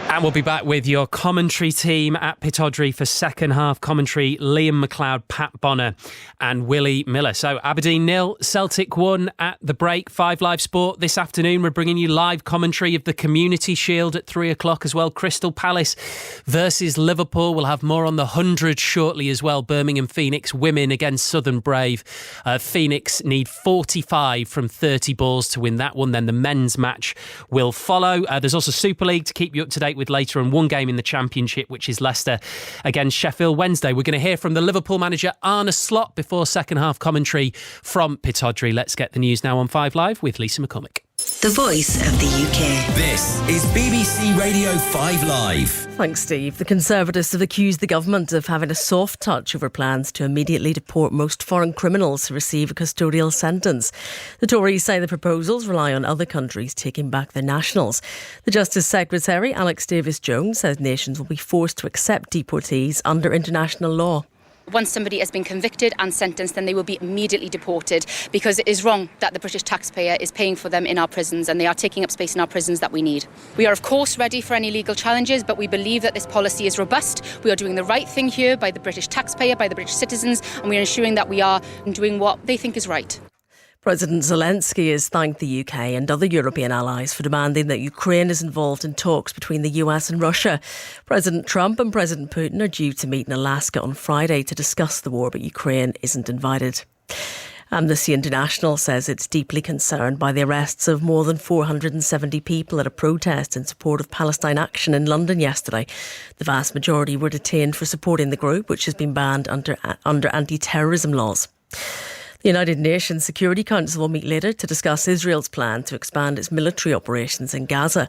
And we'll be back with your commentary team at Pittodrie for second half commentary. Liam McLeod, Pat Bonner and Willie Miller. So Aberdeen 0, Celtic 1 at the break. 5 Live Sport this afternoon. We're bringing you live commentary of the Community Shield at 3 o'clock as well. Crystal Palace versus Liverpool. We'll have more on the 100 shortly as well. Birmingham Phoenix women against Southern Brave. Phoenix need 45 from 30 balls to win that one. Then the men's match will follow. There's also Super League to keep you up to date with later, and one game in the Championship, which is Leicester against Sheffield Wednesday. We're going to hear from the Liverpool manager Arne Slot before second half commentary from Pittodrie. Let's get the news now on 5 Live with Lisa McCormick. the voice of the UK. This is BBC Radio 5 Live. Thanks, Steve. The Conservatives have accused the government of having a soft touch over plans to immediately deport most foreign criminals who receive a custodial sentence. The Tories say the proposals rely on other countries taking back their nationals. The Justice Secretary, Alex Davis-Jones, says nations will be forced to accept deportees under international law. Once somebody has been convicted and sentenced, then they will be immediately deported, because it is wrong that the British taxpayer is paying for them in our prisons, and they are taking up space in our prisons that we need. We are of course ready for any legal challenges, but we believe that this policy is robust. We are doing the right thing here by the British taxpayer, by the British citizens, and we are ensuring that we are doing what they think is right. President Zelensky has thanked the UK and other European allies for demanding that Ukraine is involved in talks between the US and Russia. President Trump and President Putin are due to meet in Alaska on Friday to discuss the war, but Ukraine isn't invited. Amnesty International says it's deeply concerned by the arrests of more than 470 people at a protest in support of Palestine Action in London yesterday. The vast majority were detained for supporting the group, which has been banned under anti-terrorism laws. The United Nations Security Council will meet later to discuss Israel's plan to expand its military operations in Gaza.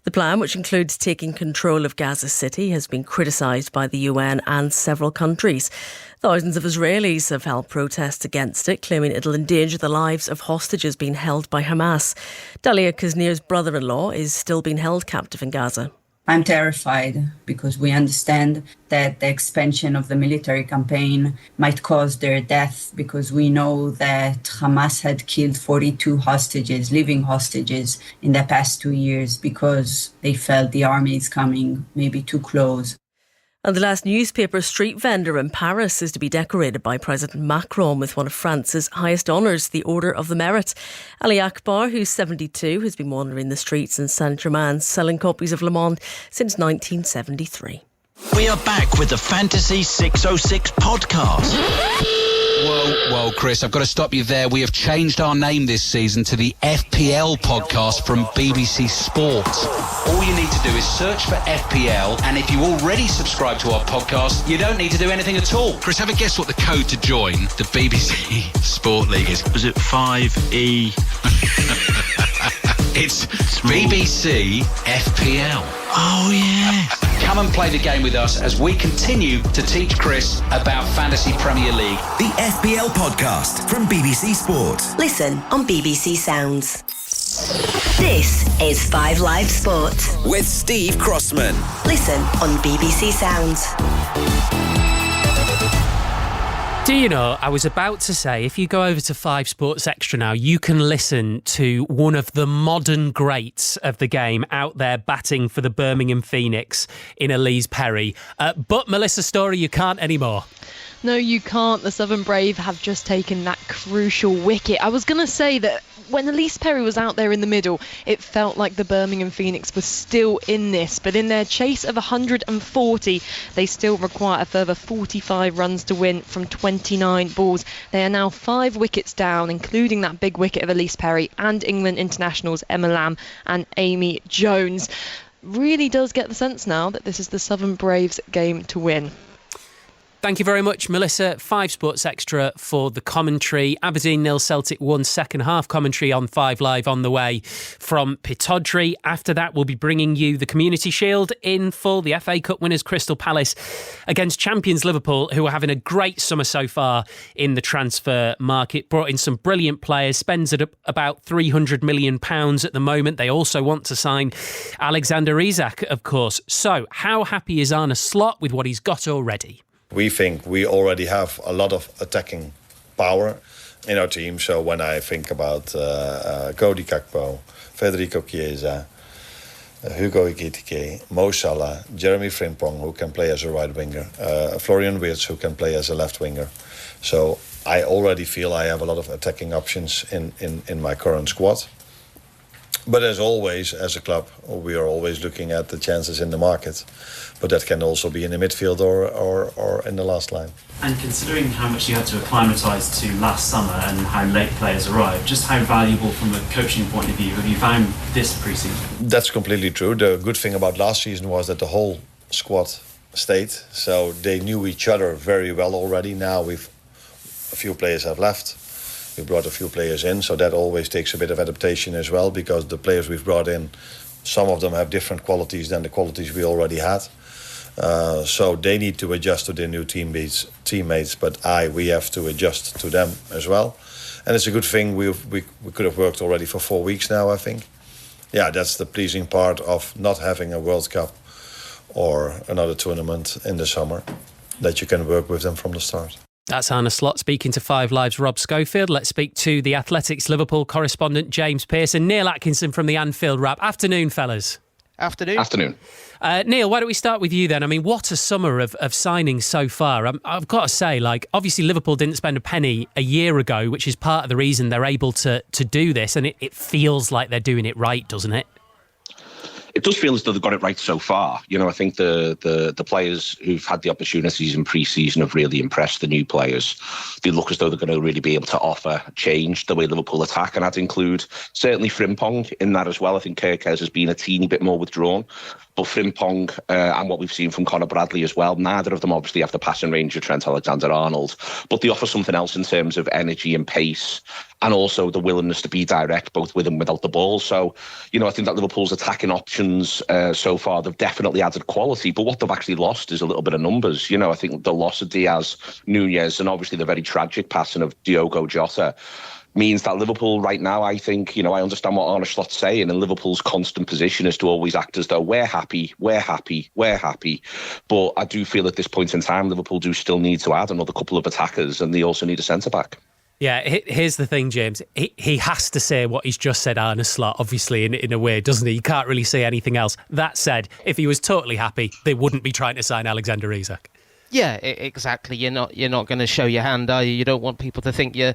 The plan, which includes taking control of Gaza City, has been criticised by the UN and several countries. Thousands of Israelis have held protests against it, claiming it'll endanger the lives of hostages being held by Hamas. Dalia Kuznir's brother-in-law is still being held captive in Gaza. I'm terrified because we understand that the expansion of the military campaign might cause their death, because we know that Hamas had killed 42 hostages, living hostages, in the past 2 years because they felt the army is coming maybe too close. And the last newspaper street vendor in Paris is to be decorated by President Macron with one of France's highest honours, the Order of the Merit. Ali Akbar, who's 72, has been wandering the streets in Saint-Germain selling copies of Le Monde since 1973. We are back with the Fantasy 606 podcast. Whoa, Chris, I've got to stop you there. We have changed our name this season to the FPL podcast from BBC Sport. All you need to do is search for FPL, and if you already subscribe to our podcast, you don't need to do anything at all. Chris, have a guess what the code to join the BBC Sport League is. Was it 5E? It's BBC FPL. Oh, yeah. Come and play the game with us as we continue to teach Chris about Fantasy Premier League. The FPL podcast from BBC Sport. Listen on BBC Sounds. This is 5 Live Sport With Steve Crossman. Listen on BBC Sounds. Do you know, I was about to say, if you go over to 5 Sports Extra now, you can listen to one of the modern greats of the game out there batting for the Birmingham Phoenix in Elise Perry. But Melissa Story, you can't anymore. No, you can't. The Southern Brave have just taken that crucial wicket. I was going to say that when Elise Perry was out there in the middle, it felt like the Birmingham Phoenix was still in this. But in their chase of 140, they still require a further 45 runs to win from 29 balls. They are now 5 wickets down, including that big wicket of Elise Perry and England internationals Emma Lamb and Amy Jones. Really does get the sense now that this is the Southern Braves' game to win. Thank you very much, Melissa. 5 Sports Extra for the commentary. Aberdeen 0, Celtic 1, second half commentary on 5 Live on the way from Pittodrie. After that, we'll be bringing you the Community Shield in full. The FA Cup winners Crystal Palace against champions Liverpool, who are having a great summer so far in the transfer market. Brought in some brilliant players, spends at about £300 million at the moment. They also want to sign Alexander Isak, of course. So, how happy is Arne Slot with what he's got already? We think we already have a lot of attacking power in our team. So when I think about Cody Gakpo, Federico Chiesa, Hugo Ekitike, Mo Salah, Jeremy Frimpong, who can play as a right winger, Florian Wirtz, who can play as a left winger. So I already feel I have a lot of attacking options in my current squad. But as always, as a club, we are always looking at the chances in the market. But that can also be in the midfield or in the last line. And considering how much you had to acclimatise to last summer and how late players arrived, just how valuable from a coaching point of view have you found this pre-season? That's completely true. The good thing about last season was that the whole squad stayed. So they knew each other very well already. Now a few players have left. We brought a few players in, so that always takes a bit of adaptation as well, because the players we've brought in, some of them have different qualities than the qualities we already had. So they need to adjust to their new teammates, but we have to adjust to them as well. And it's a good thing we could have worked already for 4 weeks now, I think. Yeah, that's the pleasing part of not having a World Cup or another tournament in the summer, that you can work with them from the start. That's Arne Slot speaking to Five Live's Rob Schofield. Let's speak to the Athletics Liverpool correspondent James Pearson. Neil Atkinson from the Anfield Wrap. Afternoon, fellas. Afternoon. Neil, why don't we start with you then? I mean, what a summer of signings so far. I've got to say, obviously Liverpool didn't spend a penny a year ago, which is part of the reason they're able to do this, and it feels like they're doing it right, doesn't it? It does feel as though they've got it right so far. I think the players who've had the opportunities in pre-season have really impressed the new players. They look as though they're going to really be able to offer change the way Liverpool attack, and I'd include certainly Frimpong in that as well. I think Kerkez has been a teeny bit more withdrawn. But Frimpong and what we've seen from Conor Bradley as well, neither of them obviously have the passing range of Trent Alexander-Arnold, but they offer something else in terms of energy and pace, and also the willingness to be direct, both with and without the ball. So, I think that Liverpool's attacking options so far, they've definitely added quality, but what they've actually lost is a little bit of numbers. I think the loss of Diaz, Nunez, and obviously the very tragic passing of Diogo Jota means that Liverpool right now, I think, I understand what Arne Slot's saying, and Liverpool's constant position is to always act as though we're happy. But I do feel at this point in time, Liverpool do still need to add another couple of attackers, and they also need a centre-back. Yeah, here's the thing, James. He has to say what he's just said, Arne Slot, obviously, in a way, doesn't he? He can't really say anything else. That said, if he was totally happy, they wouldn't be trying to sign Alexander Isak. Yeah, exactly. You're not going to show your hand, are you? You don't want people to think you're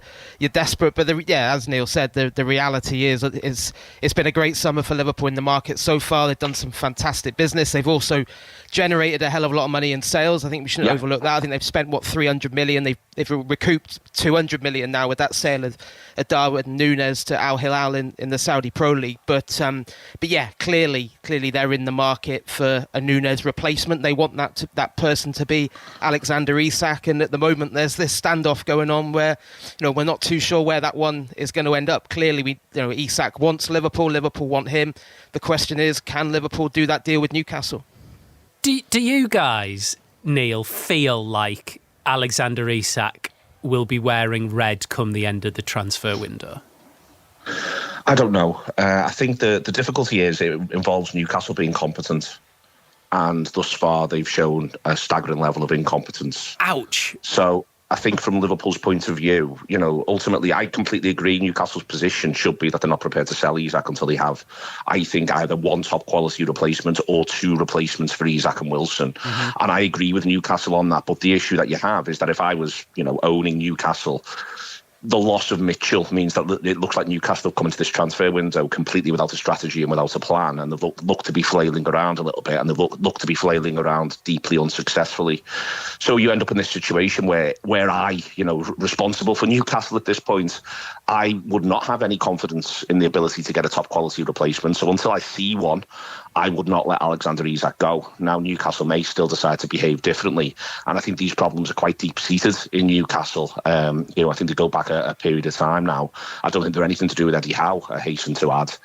desperate. But as Neil said, the reality is it's been a great summer for Liverpool in the market so far. They've done some fantastic business. They've also generated a hell of a lot of money in sales. I think we shouldn't overlook that. I think they've spent 300 million. They've recouped 200 million now with that sale of Darwin Nunez to Al Hilal in the Saudi Pro League. But yeah, clearly they're in the market for a Nunez replacement. They want that person to be Alexander Isak, and at the moment there's this standoff going on where we're not too sure where that one is going to end up. Clearly, Isak wants Liverpool want him. The question is, can Liverpool do that deal with Newcastle? Do you guys, Neil, feel like Alexander Isak will be wearing red come the end of the transfer window? I don't know. I think the difficulty is it involves Newcastle being competent. And thus far, they've shown a staggering level of incompetence. Ouch. So I think from Liverpool's point of view, ultimately, I completely agree. Newcastle's position should be that they're not prepared to sell Isak until they have, I think, either one top quality replacement or two replacements for Isak and Wilson. Mm-hmm. And I agree with Newcastle on that. But the issue that you have is that if I was, owning Newcastle, the loss of Mitchell means that it looks like Newcastle have come into this transfer window completely without a strategy and without a plan, and they've looked to be flailing around a little bit, and they've looked to be flailing around deeply unsuccessfully. So you end up in this situation where I, responsible for Newcastle at this point, I would not have any confidence in the ability to get a top quality replacement. So until I see one, I would not let Alexander Isak go. Now, Newcastle may still decide to behave differently, and I think these problems are quite deep-seated in Newcastle. I think they go back a period of time now. I don't think they're anything to do with Eddie Howe, I hasten to add,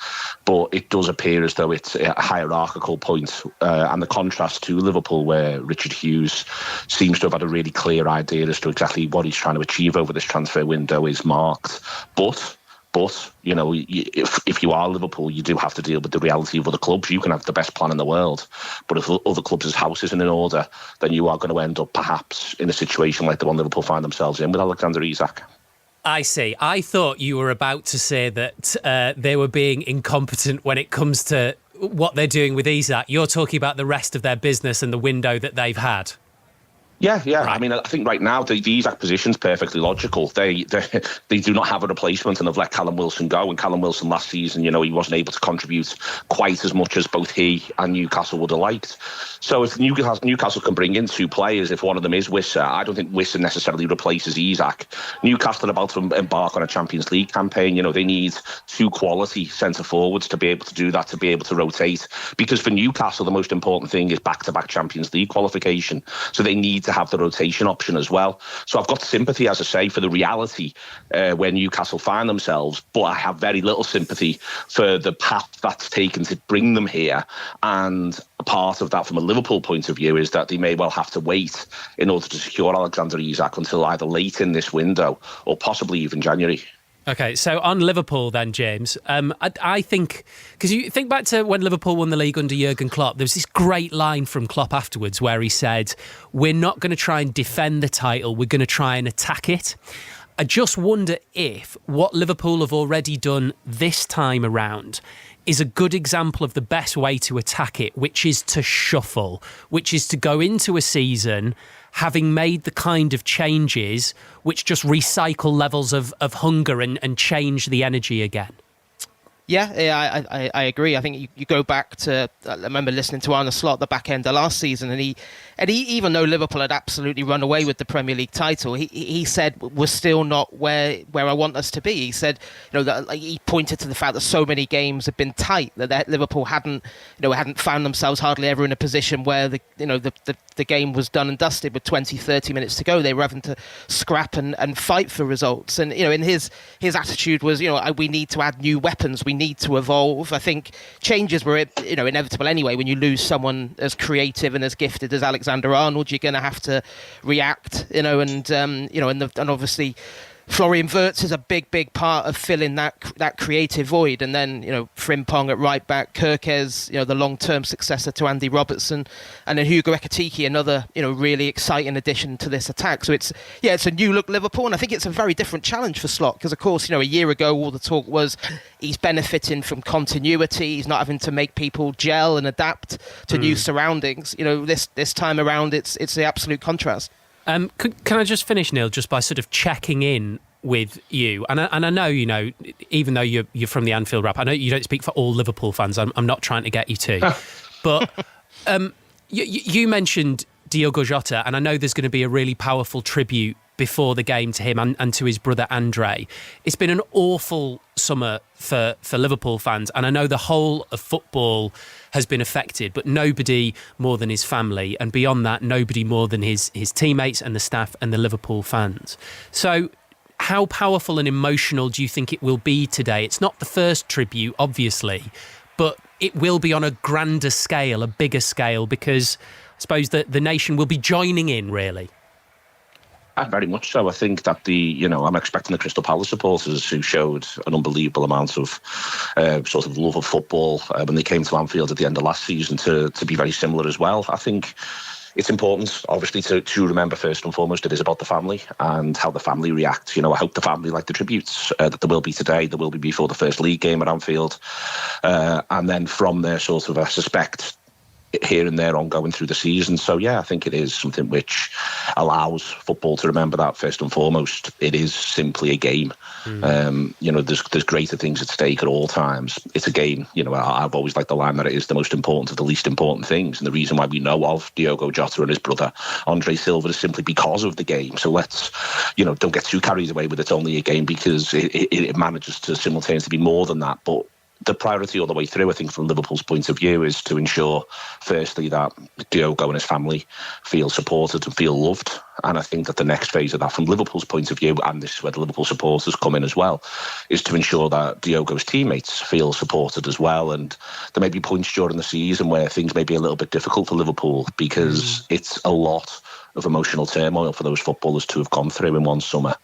but it does appear as though it's a hierarchical point, and the contrast to Liverpool, where Richard Hughes seems to have had a really clear idea as to exactly what he's trying to achieve over this transfer window, is marked. But if you are Liverpool, you do have to deal with the reality of other clubs. You can have the best plan in the world, but if other clubs' house isn't in order, then you are going to end up perhaps in a situation like the one Liverpool find themselves in with Alexander Isak. I see. I thought you were about to say that they were being incompetent when it comes to what they're doing with Isak. You're talking about the rest of their business and the window that they've had. Yeah. Right. I mean, I think right now the Isak position's perfectly logical. They do not have a replacement and have let Callum Wilson go. And Callum Wilson last season, he wasn't able to contribute quite as much as both he and Newcastle would have liked. So if Newcastle can bring in two players, if one of them is Wissa, I don't think Wissa necessarily replaces Isak. Newcastle are about to embark on a Champions League campaign. They need two quality centre forwards to be able to do that, to be able to rotate. Because for Newcastle, the most important thing is back-to-back Champions League qualification. So they need to to have the rotation option as well. So I've got sympathy, as I say, for the reality where Newcastle find themselves, but I have very little sympathy for the path that's taken to bring them here. And a part of that from a Liverpool point of view is that they may well have to wait in order to secure Alexander Isak until either late in this window or possibly even January. Okay, so on Liverpool then, James, I think, because you think back to when Liverpool won the league under Jurgen Klopp, there was this great line from Klopp afterwards where he said, we're not going to try and defend the title, we're going to try and attack it. I just wonder if what Liverpool have already done this time around is a good example of the best way to attack it, which is to shuffle, which is to go into a season having made the kind of changes which just recycle levels of hunger and change the energy again. Yeah, I agree. I think you go back to, I remember listening to Arne Slot at the back end of last season, and he even though Liverpool had absolutely run away with the Premier League title, he said we're still not where I want us to be. He said, that he pointed to the fact that so many games had been tight that Liverpool hadn't found themselves hardly ever in a position where the game was done and dusted with 20-30 minutes to go. They were having to scrap and fight for results. And in his attitude was, we need to add new weapons. We need to evolve. I think changes were inevitable anyway. When you lose someone as creative and as gifted as Alexander Arnold, you're going to have to react. And obviously Florian Wirtz is a big part of filling that creative void. And then Frimpong at right back, Kirkes, the long-term successor to Andy Robertson, and then Hugo Ekitike, another really exciting addition to this attack. So it's a new look Liverpool, and I think it's a very different challenge for Slot because of course a year ago all the talk was he's benefiting from continuity, he's not having to make people gel and adapt to new surroundings. This time around it's the absolute contrast. Can I just finish, Neil, just by sort of checking in with you? And I know, even though you're from the Anfield Wrap, I know you don't speak for all Liverpool fans. I'm not trying to get you to. But you mentioned Diogo Jota, and I know there's going to be a really powerful tribute before the game to him and to his brother Andre. It's been an awful summer for Liverpool fans, and I know the whole of football has been affected, but nobody more than his family, and beyond that, nobody more than his teammates and the staff and the Liverpool fans. So how powerful and emotional do you think it will be today? It's not the first tribute, obviously, but it will be on a grander scale, a bigger scale, because I suppose that the nation will be joining in, really. Very much so. I think that I'm expecting the Crystal Palace supporters who showed an unbelievable amount of sort of love of football when they came to Anfield at the end of last season to be very similar as well. I think it's important, obviously, to remember first and foremost it is about the family and how the family react. I hope the family like the tributes that there will be today, there will be before the first league game at Anfield. And then from there, sort of, I suspect, here and there ongoing through the season. So yeah, I think it is something which allows football to remember that first and foremost it is simply a game. There's greater things at stake at all times. It's a game. I've always liked the line that it is the most important of the least important things, and the reason why we know of Diogo Jota and his brother Andre Silva is simply because of the game. So let's don't get too carried away with it's only a game, because it manages to simultaneously be more than that. But the priority all the way through, I think, from Liverpool's point of view, is to ensure, firstly, that Diogo and his family feel supported and feel loved. And I think that the next phase of that, from Liverpool's point of view, and this is where the Liverpool supporters come in as well, is to ensure that Diogo's teammates feel supported as well. And there may be points during the season where things may be a little bit difficult for Liverpool, because it's a lot of emotional turmoil for those footballers to have gone through in one summer.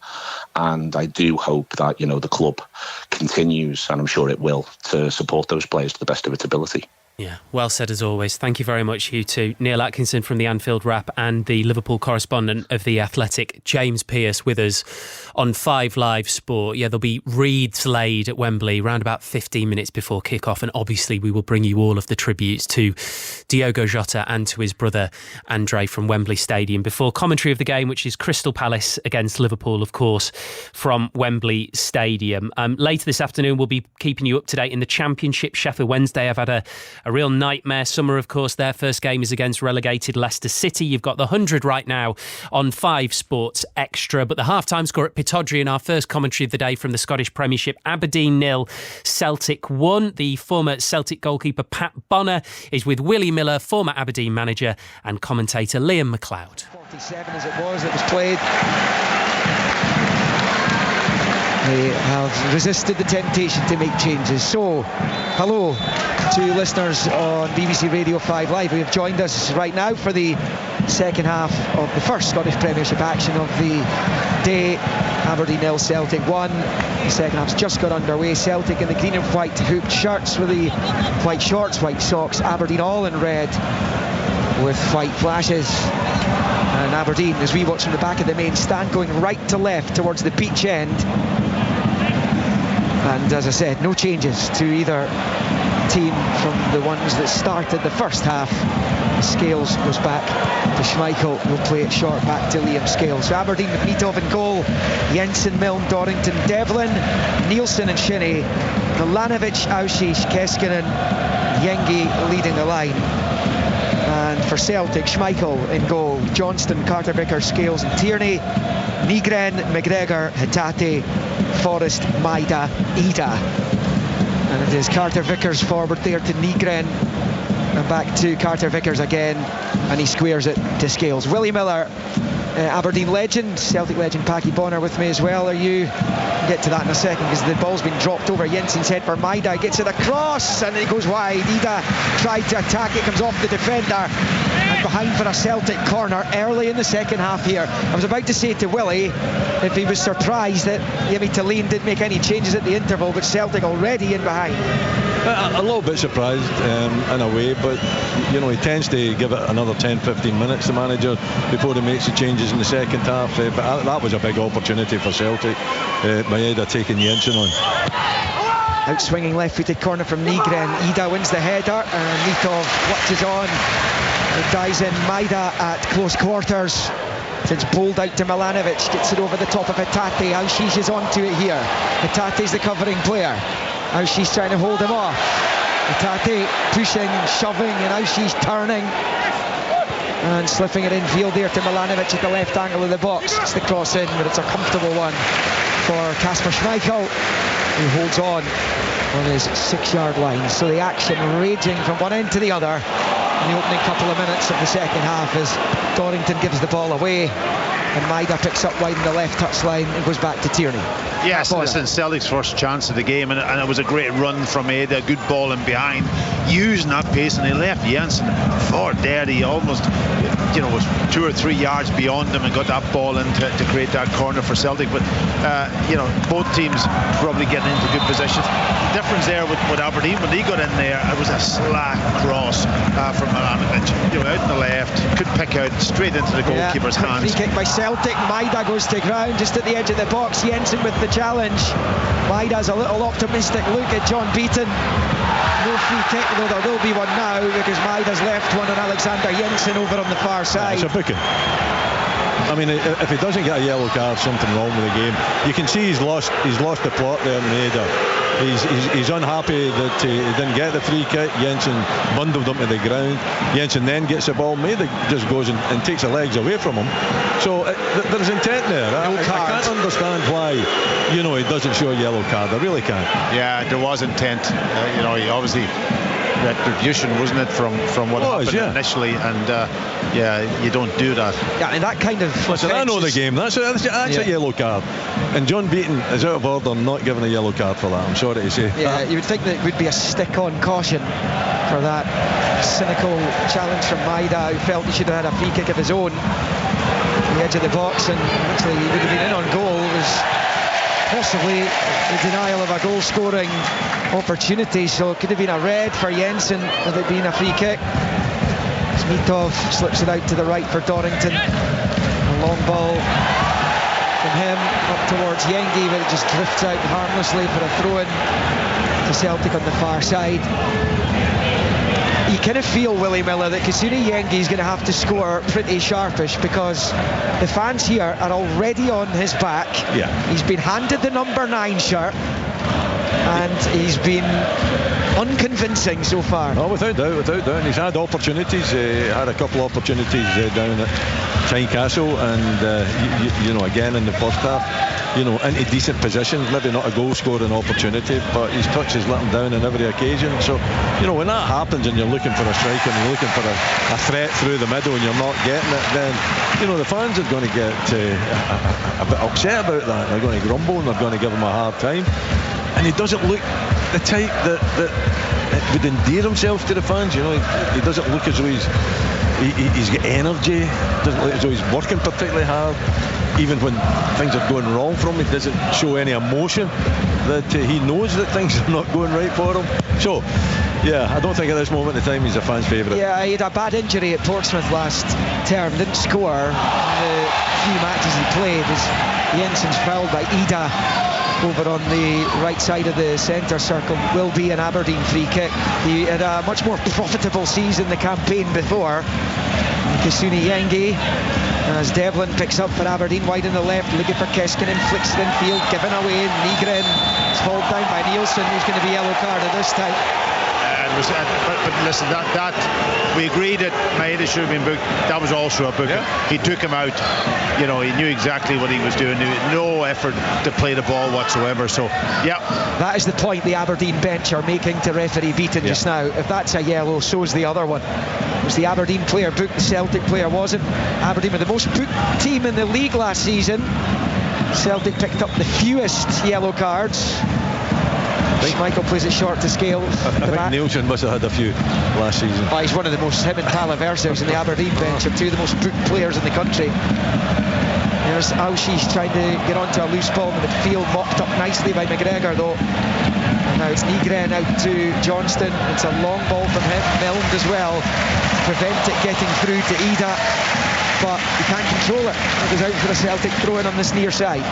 And I do hope that, the club continues, and I'm sure it will, to support those players to the best of its ability. Yeah, well said as always. Thank you very much, you two. Neil Atkinson from the Anfield Wrap and the Liverpool correspondent of The Athletic, James Pearce, with us on 5 Live Sport. Yeah, there'll be wreaths laid at Wembley around about 15 minutes before kick-off, and obviously we will bring you all of the tributes to Diogo Jota and to his brother Andre from Wembley Stadium before commentary of the game, which is Crystal Palace against Liverpool, of course, from Wembley Stadium. Later this afternoon, we'll be keeping you up to date in the Championship. Sheffield Wednesday have had a real nightmare summer, of course. Their first game is against relegated Leicester City. You've got the 100 right now on 5 Sports Extra. But the half-time score at Pittodrie in our first commentary of the day from the Scottish Premiership: Aberdeen 0, Celtic 1. The former Celtic goalkeeper Pat Bonner is with Willie Miller, former Aberdeen manager, and commentator Liam McLeod. 47 as it was that was played. They have resisted the temptation to make changes. So, hello to listeners on BBC Radio 5 Live who have joined us right now for the second half of the first Scottish Premiership action of the day. Aberdeen 0, Celtic 1. The second half's just got underway. Celtic in the green and white hooped shirts with the white shorts, white socks. Aberdeen all in red with white flashes. And Aberdeen, as we watch from the back of the main stand, going right to left towards the beach end. And as I said, no changes to either team from the ones that started the first half. Scales goes back to Schmeichel, will play it short back to Liam Scales. So Aberdeen with Mitov in goal, Jensen, Milne, Dorrington, Devlin, Nielsen and Shinnie, Milanovic, Aušiš, Keskinen, Yengi leading the line. And for Celtic, Schmeichel in goal, Johnston, Carter Vickers, Scales and Tierney, Nygren, McGregor, Hatate, Forrest, Maida, Ida. And it is Carter Vickers forward there to Nygren, and back to Carter Vickers again, and he squares it to Scales. Willie Miller, Aberdeen legend, Celtic legend Paddy Bonner with me as well. Are you? We'll get to that in a second because the ball's been dropped over Jensen's head for Maida. Gets it across and it goes wide. Ida tried to attack it, comes off the defender and behind for a Celtic corner early in the second half here. I was about to say to Willie if he was surprised that Jimmy Tillene didn't make any changes at the interval, but Celtic already in behind. A little bit surprised in a way, but you know, he tends to give it another 10-15 minutes, the manager, before he makes the changes in the second half. But that was a big opportunity for Celtic. Maeda taking Jensen on. Out-swinging left-footed corner from Nygren. Ida wins the header and Mitov clutches on. It dies in. Maida at close quarters. It's bowled out to Milanovic, gets it over the top of Hatate. Aušiš is onto it here. Hatate's the covering player. Aušiš trying to hold him off. Hatate pushing, shoving, and Aušiš turning and slipping it in field there to Milanovic at the left angle of the box. It's the cross in, but it's a comfortable one for Kasper Schmeichel, who holds on his 6-yard line. So the action raging from one end to the other in the opening couple of minutes of the second half as Dorrington gives the ball away and Maida picks up wide in the left touchline and goes back to Tierney. Yes, listen, Celtic's first chance of the game, and it was a great run from Maida, a good ball in behind, using that pace, and he left Jensen for dead. He almost, was 2 or 3 yards beyond him and got that ball in to create that corner for Celtic. But both teams probably getting into good positions. The difference there with Aberdeen, when he got in there, it was a slack cross from Milanovic, out in the left, could pick out straight into the goalkeeper's hands. Free kick by Celtic. Maida goes to ground just at the edge of the box. Jensen with the challenge. Maida's a little optimistic look at John Beaton. No free kick, though there will be one now because Maida's left one on Alexander Jensen over on the far side. It's a booking. I mean, if he doesn't get a yellow card, something wrong with the game. You can see he's lost the plot there, Maida. He's unhappy that he didn't get the free kick. Jensen bundled him to the ground. Jensen then gets the ball. Maida just goes and takes the legs away from him. So there's intent there. I can't understand why he doesn't show a yellow card. I really can't. Yeah, there was intent. He obviously retribution, wasn't it, from what happened initially, and you don't do that. Yeah, and that kind of. Listen, I know the game. That's a yellow card, and John Beaton is out of order not giving a yellow card for that. I'm sorry to say. Yeah, you would think that it would be a stick-on caution for that cynical challenge from Maida, who felt he should have had a free kick of his own at the edge of the box, and actually he would have been in on goal. It was possibly the denial of a goal-scoring opportunity, so it could have been a red for Jensen had it been a free kick. Mitov slips it out to the right for Dorrington. A long ball from him up towards Yengi, but it just drifts out harmlessly for a throw-in to Celtic on the far side. You kind of feel, Willie Miller, that Kasuni Yengi is going to have to score pretty sharpish because the fans here are already on his back. Yeah. He's been handed the number 9 shirt and he's been unconvincing so far. Oh, without doubt. And he's had opportunities. Had a couple of opportunities down at Tynecastle, and you know, again in the first half, you know, into decent positions. Maybe not a goal-scoring opportunity, but his touches let him down on every occasion. So, you know, when that happens and you're looking for a striker and you're looking for a threat through the middle and you're not getting it, then, you know, the fans are going to get a bit upset about that. They're going to grumble and they're going to give him a hard time. And he doesn't look the type that would endear himself to the fans. You know, he doesn't look as though he's got energy. Doesn't look as though he's working particularly hard. Even when things are going wrong for him, he doesn't show any emotion that he knows that things are not going right for him. So, yeah, I don't think at this moment in time he's a fan's favourite. Yeah, he had a bad injury at Portsmouth last term, didn't score in the few matches he played, as Jensen's fouled by Ida over on the right side of the centre circle. Will be an Aberdeen free kick. He had a much more profitable season the campaign before. Kasuni Yengi, as Devlin picks up for Aberdeen wide in the left, looking for Keskinen, flicks it in field, given away. Nygren is hauled down by Nielsen, who's going to be yellow carded this time. But listen, that we agreed that Maeda should have been booked. That was also a booking. Yeah. He took him out. You know, he knew exactly what he was doing. No effort to play the ball whatsoever. So, yeah. That is the point the Aberdeen bench are making to referee Beaton just now. If that's a yellow, so's the other one. It was the Aberdeen player booked, the Celtic player wasn't. Aberdeen were the most booked team in the league last season. Celtic picked up the fewest yellow cards. Michael plays it short to scale. I think Nielsen must have had a few last season. Oh, he's one of the most, him and Palaversos in the Aberdeen bench are two of the most booked players in the country. There's Auschis trying to get onto a loose ball in the midfield, mopped up nicely by McGregor though. And now it's Nygren out to Johnston. It's a long ball from him, Melmed as well, to prevent it getting through to Ida, but he can't control it. It was out for a Celtic throw-in on this near side.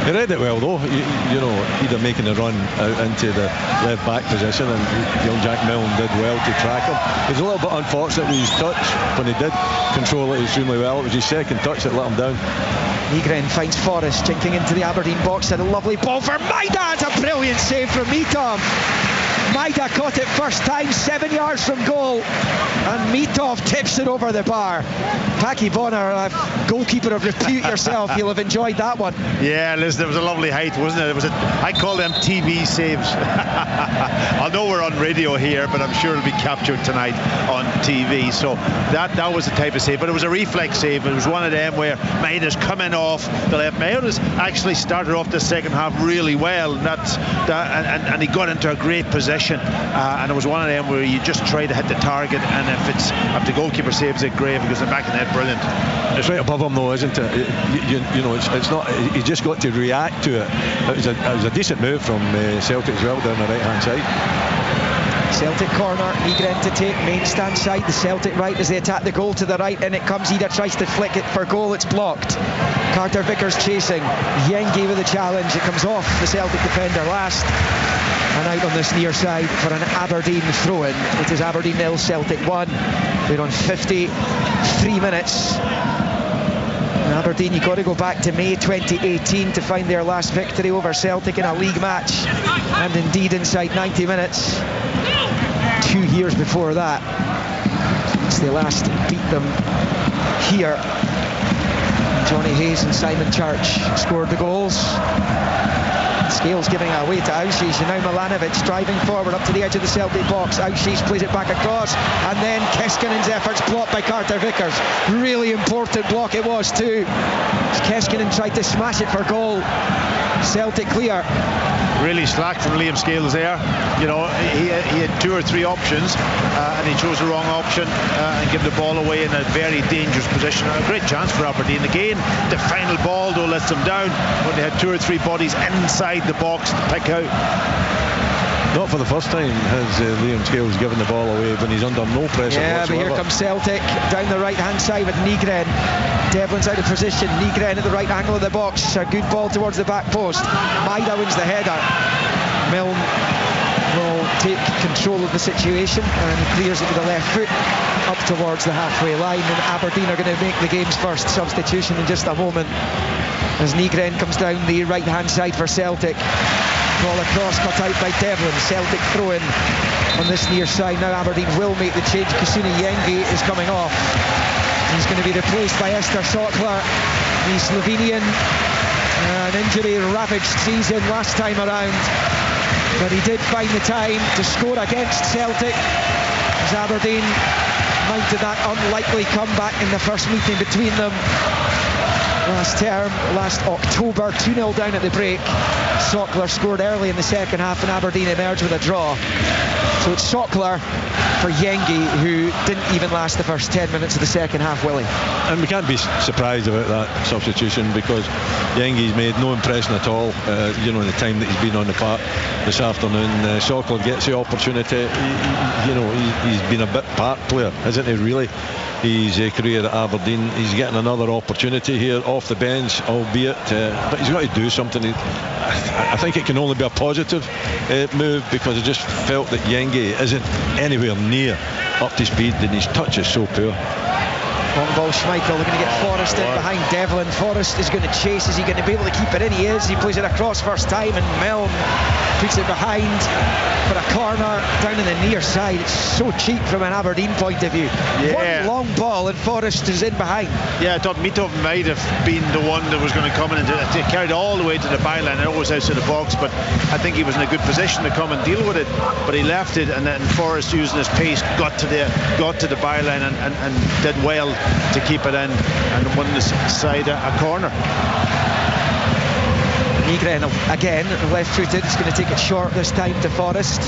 He read it well though, you know, either making a run out into the left back position, and young Jack Milne did well to track him. He was a little bit unfortunate with his touch when he did control it extremely well. It was his second touch that let him down. Nygren finds Forrest jinking into the Aberdeen box, and a lovely ball for Maida. It's a brilliant save from Mitov. Maida caught it first time, 7 yards from goal, and Mitov tips it over the bar. Paki Bonner, a goalkeeper of repute yourself, you'll have enjoyed that one. Yeah, listen, it was a lovely height, wasn't it? I call them TV saves. I know we're on radio here, but I'm sure it'll be captured tonight on TV. So that was the type of save, but it was a reflex save. It was one of them where Maida's coming off the left. Maida's actually started off the second half really well, and he got into a great position. And it was one of them where you just try to hit the target, and if the goalkeeper saves it, great, because the back of the net, brilliant. It's right above him though, isn't it? You know, it's not. He just got to react to it. It was a decent move from Celtic as well down the right hand side. Celtic corner, Nygren to take, main stand side, the Celtic right as they attack the goal to the right, and it comes. Ida tries to flick it for goal, it's blocked. Carter Vickers chasing, Yengi with a challenge, it comes off the Celtic defender last, and out on this near side for an Aberdeen throw-in. It is Aberdeen 0, Celtic 1. We're on 53 minutes. Aberdeen, you've got to go back to May 2018 to find their last victory over Celtic in a league match, and indeed inside 90 minutes 2 years before that, since they last beat them here. Johnny Hayes and Simon Church scored the goals. Scales giving it away to Auschis, and now Milanovic driving forward up to the edge of the Celtic box. Auschis plays it back across, and then Keskinen's efforts blocked by Carter Vickers. Really important block it was too. Keskinen tried to smash it for goal. Celtic clear. Really slack from Liam Scales there. You know, he had 2 or 3 options, and he chose the wrong option and gave the ball away in a very dangerous position. A great chance for Aberdeen. Again, the final ball though lets them down when they had 2 or 3 bodies inside the box to pick out. Not for the first time has Liam Scales given the ball away when he's under no pressure whatsoever. But here comes Celtic down the right hand side with Nygren. Devlin's out of position, Nygren at the right angle of the box, a good ball towards the back post. Maida wins the header. Milne will take control of the situation and clears it with the left foot up towards the halfway line, and Aberdeen are going to make the game's first substitution in just a moment as Nygren comes down the right hand side for Celtic. Ball across, cut out by Devlin. Celtic throw in on this near side. Now Aberdeen will make the change. Kusuna Yengi is coming off. He's going to be replaced by Ester Sokler, the Slovenian. An injury ravaged season last time around, but he did find the time to score against Celtic as Aberdeen mounted that unlikely comeback in the first meeting between them last October. 2-0 down at the break. Sokler scored early in the second half and Aberdeen emerged with a draw. So it's Sokler for Yengi, who didn't even last the first 10 minutes of the second half, Willie. And we can't be surprised about that substitution because Yengi's made no impression at all, in the time that he's been on the park this afternoon. Sokler gets the opportunity. He's been a bit part player, hasn't he, really? His career at Aberdeen. He's getting another opportunity here off the bench, albeit, but he's got to do something. I think it can only be a positive move because I just felt that Yengi isn't anywhere near up to speed and his touch is so poor. Long ball, Schmeichel, they're going to get Forrest in behind Devlin. Forrest is going to chase. Is he going to be able to keep it in? He is. He plays it across first time and Milne puts it behind for a corner down in the near side. It's so cheap from an Aberdeen point of view. One long ball and Forrest is in behind. Yeah, I thought Mitov might have been the one that was going to come in and carried all the way to the byline and always outside the box, but I think he was in a good position to come and deal with it, but he left it, and then Forrest, using his pace, got to the byline and did well to keep it in and won the side a corner. Nygren again, left-footed, is going to take it short this time to Forrest.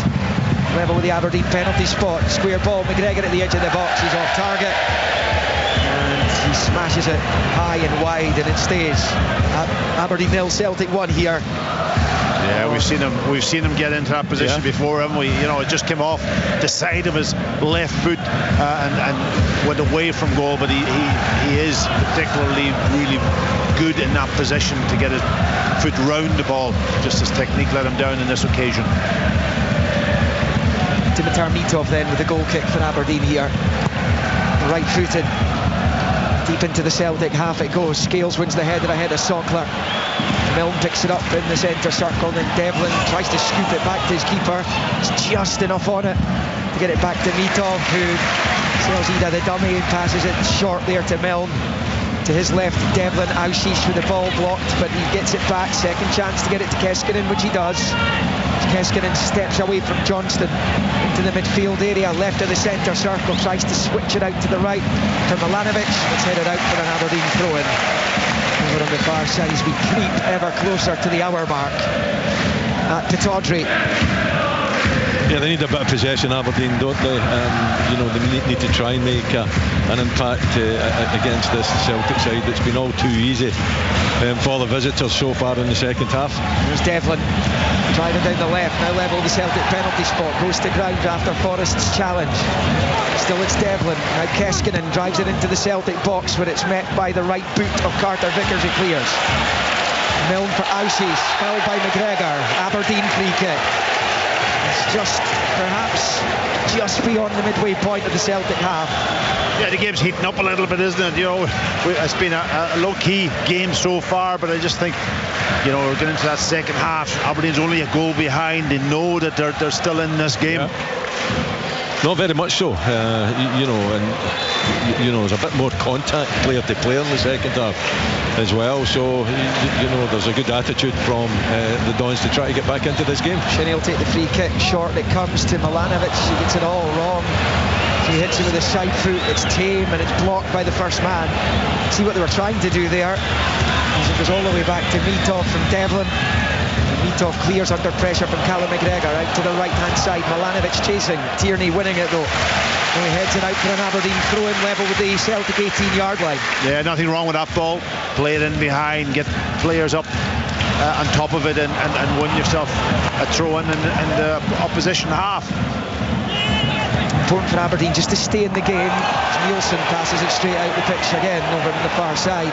Level with the Aberdeen penalty spot. Square ball, McGregor at the edge of the box, he's off target. And he smashes it high and wide and it stays. Aberdeen 0, Celtic 1 here. Yeah, we've seen him get into that position before, haven't we? It just came off the side of his left foot and went away from goal, but he is particularly really good in that position to get his foot round the ball. Just his technique let him down in this occasion. Dimitar Mitov then with the goal kick for Aberdeen here. Right-footed. Deep into the Celtic half it goes. Scales wins the header ahead of Sokler. Milne picks it up in the centre circle, then Devlin tries to scoop it back to his keeper. It's just enough on it to get it back to Mitov, who sells Ida the dummy and passes it short there to Milne. To his left, Devlin, Auschis with the ball blocked, but he gets it back. Second chance to get it to Keskinen, which he does. Keskinen steps away from Johnston into the midfield area, left of the centre circle, tries to switch it out to the right for Milanovic. It's headed out for an Aberdeen throw-in. Over on the far side as we creep ever closer to the hour mark at Pittodrie. Yeah, they need a bit of possession, Aberdeen, don't they? They need to try and make an impact against this Celtic side that's been all too easy for the visitors so far in the second half. There's Devlin driving down the left, now level the Celtic penalty spot, goes to ground after Forrest's challenge. Still it's Devlin, now Keskinen drives it into the Celtic box where it's met by the right boot of Carter Vickers, who clears. Milne for Auschis, fouled by McGregor. Aberdeen free kick. It's just beyond the midway point of the Celtic half. Yeah, the game's heating up a little bit, isn't it? It's been a low-key game so far, but I just think, we're getting into that second half. Aberdeen's only a goal behind. They know that they're still in this game. Yeah. Not very much so, there's a bit more contact player to player in the second half as well, so there's a good attitude from the Dons to try to get back into this game. Shinnie will take the free kick, short it comes to Milanovic, he gets it all wrong. He hits it with a side foot, it's tame and it's blocked by the first man. See what they were trying to do there, as it goes all the way back to Mitov from Devlin. Mitov clears under pressure from Callum McGregor out to the right hand side. Milanovic chasing, Tierney winning it though. And he heads it out for an Aberdeen throw-in level with the Celtic 18-yard line. Yeah, nothing wrong with that ball. Play it in behind, get players up on top of it and win yourself a throw-in in the opposition half. Important for Aberdeen just to stay in the game. Nielsen passes it straight out the pitch again over on the far side.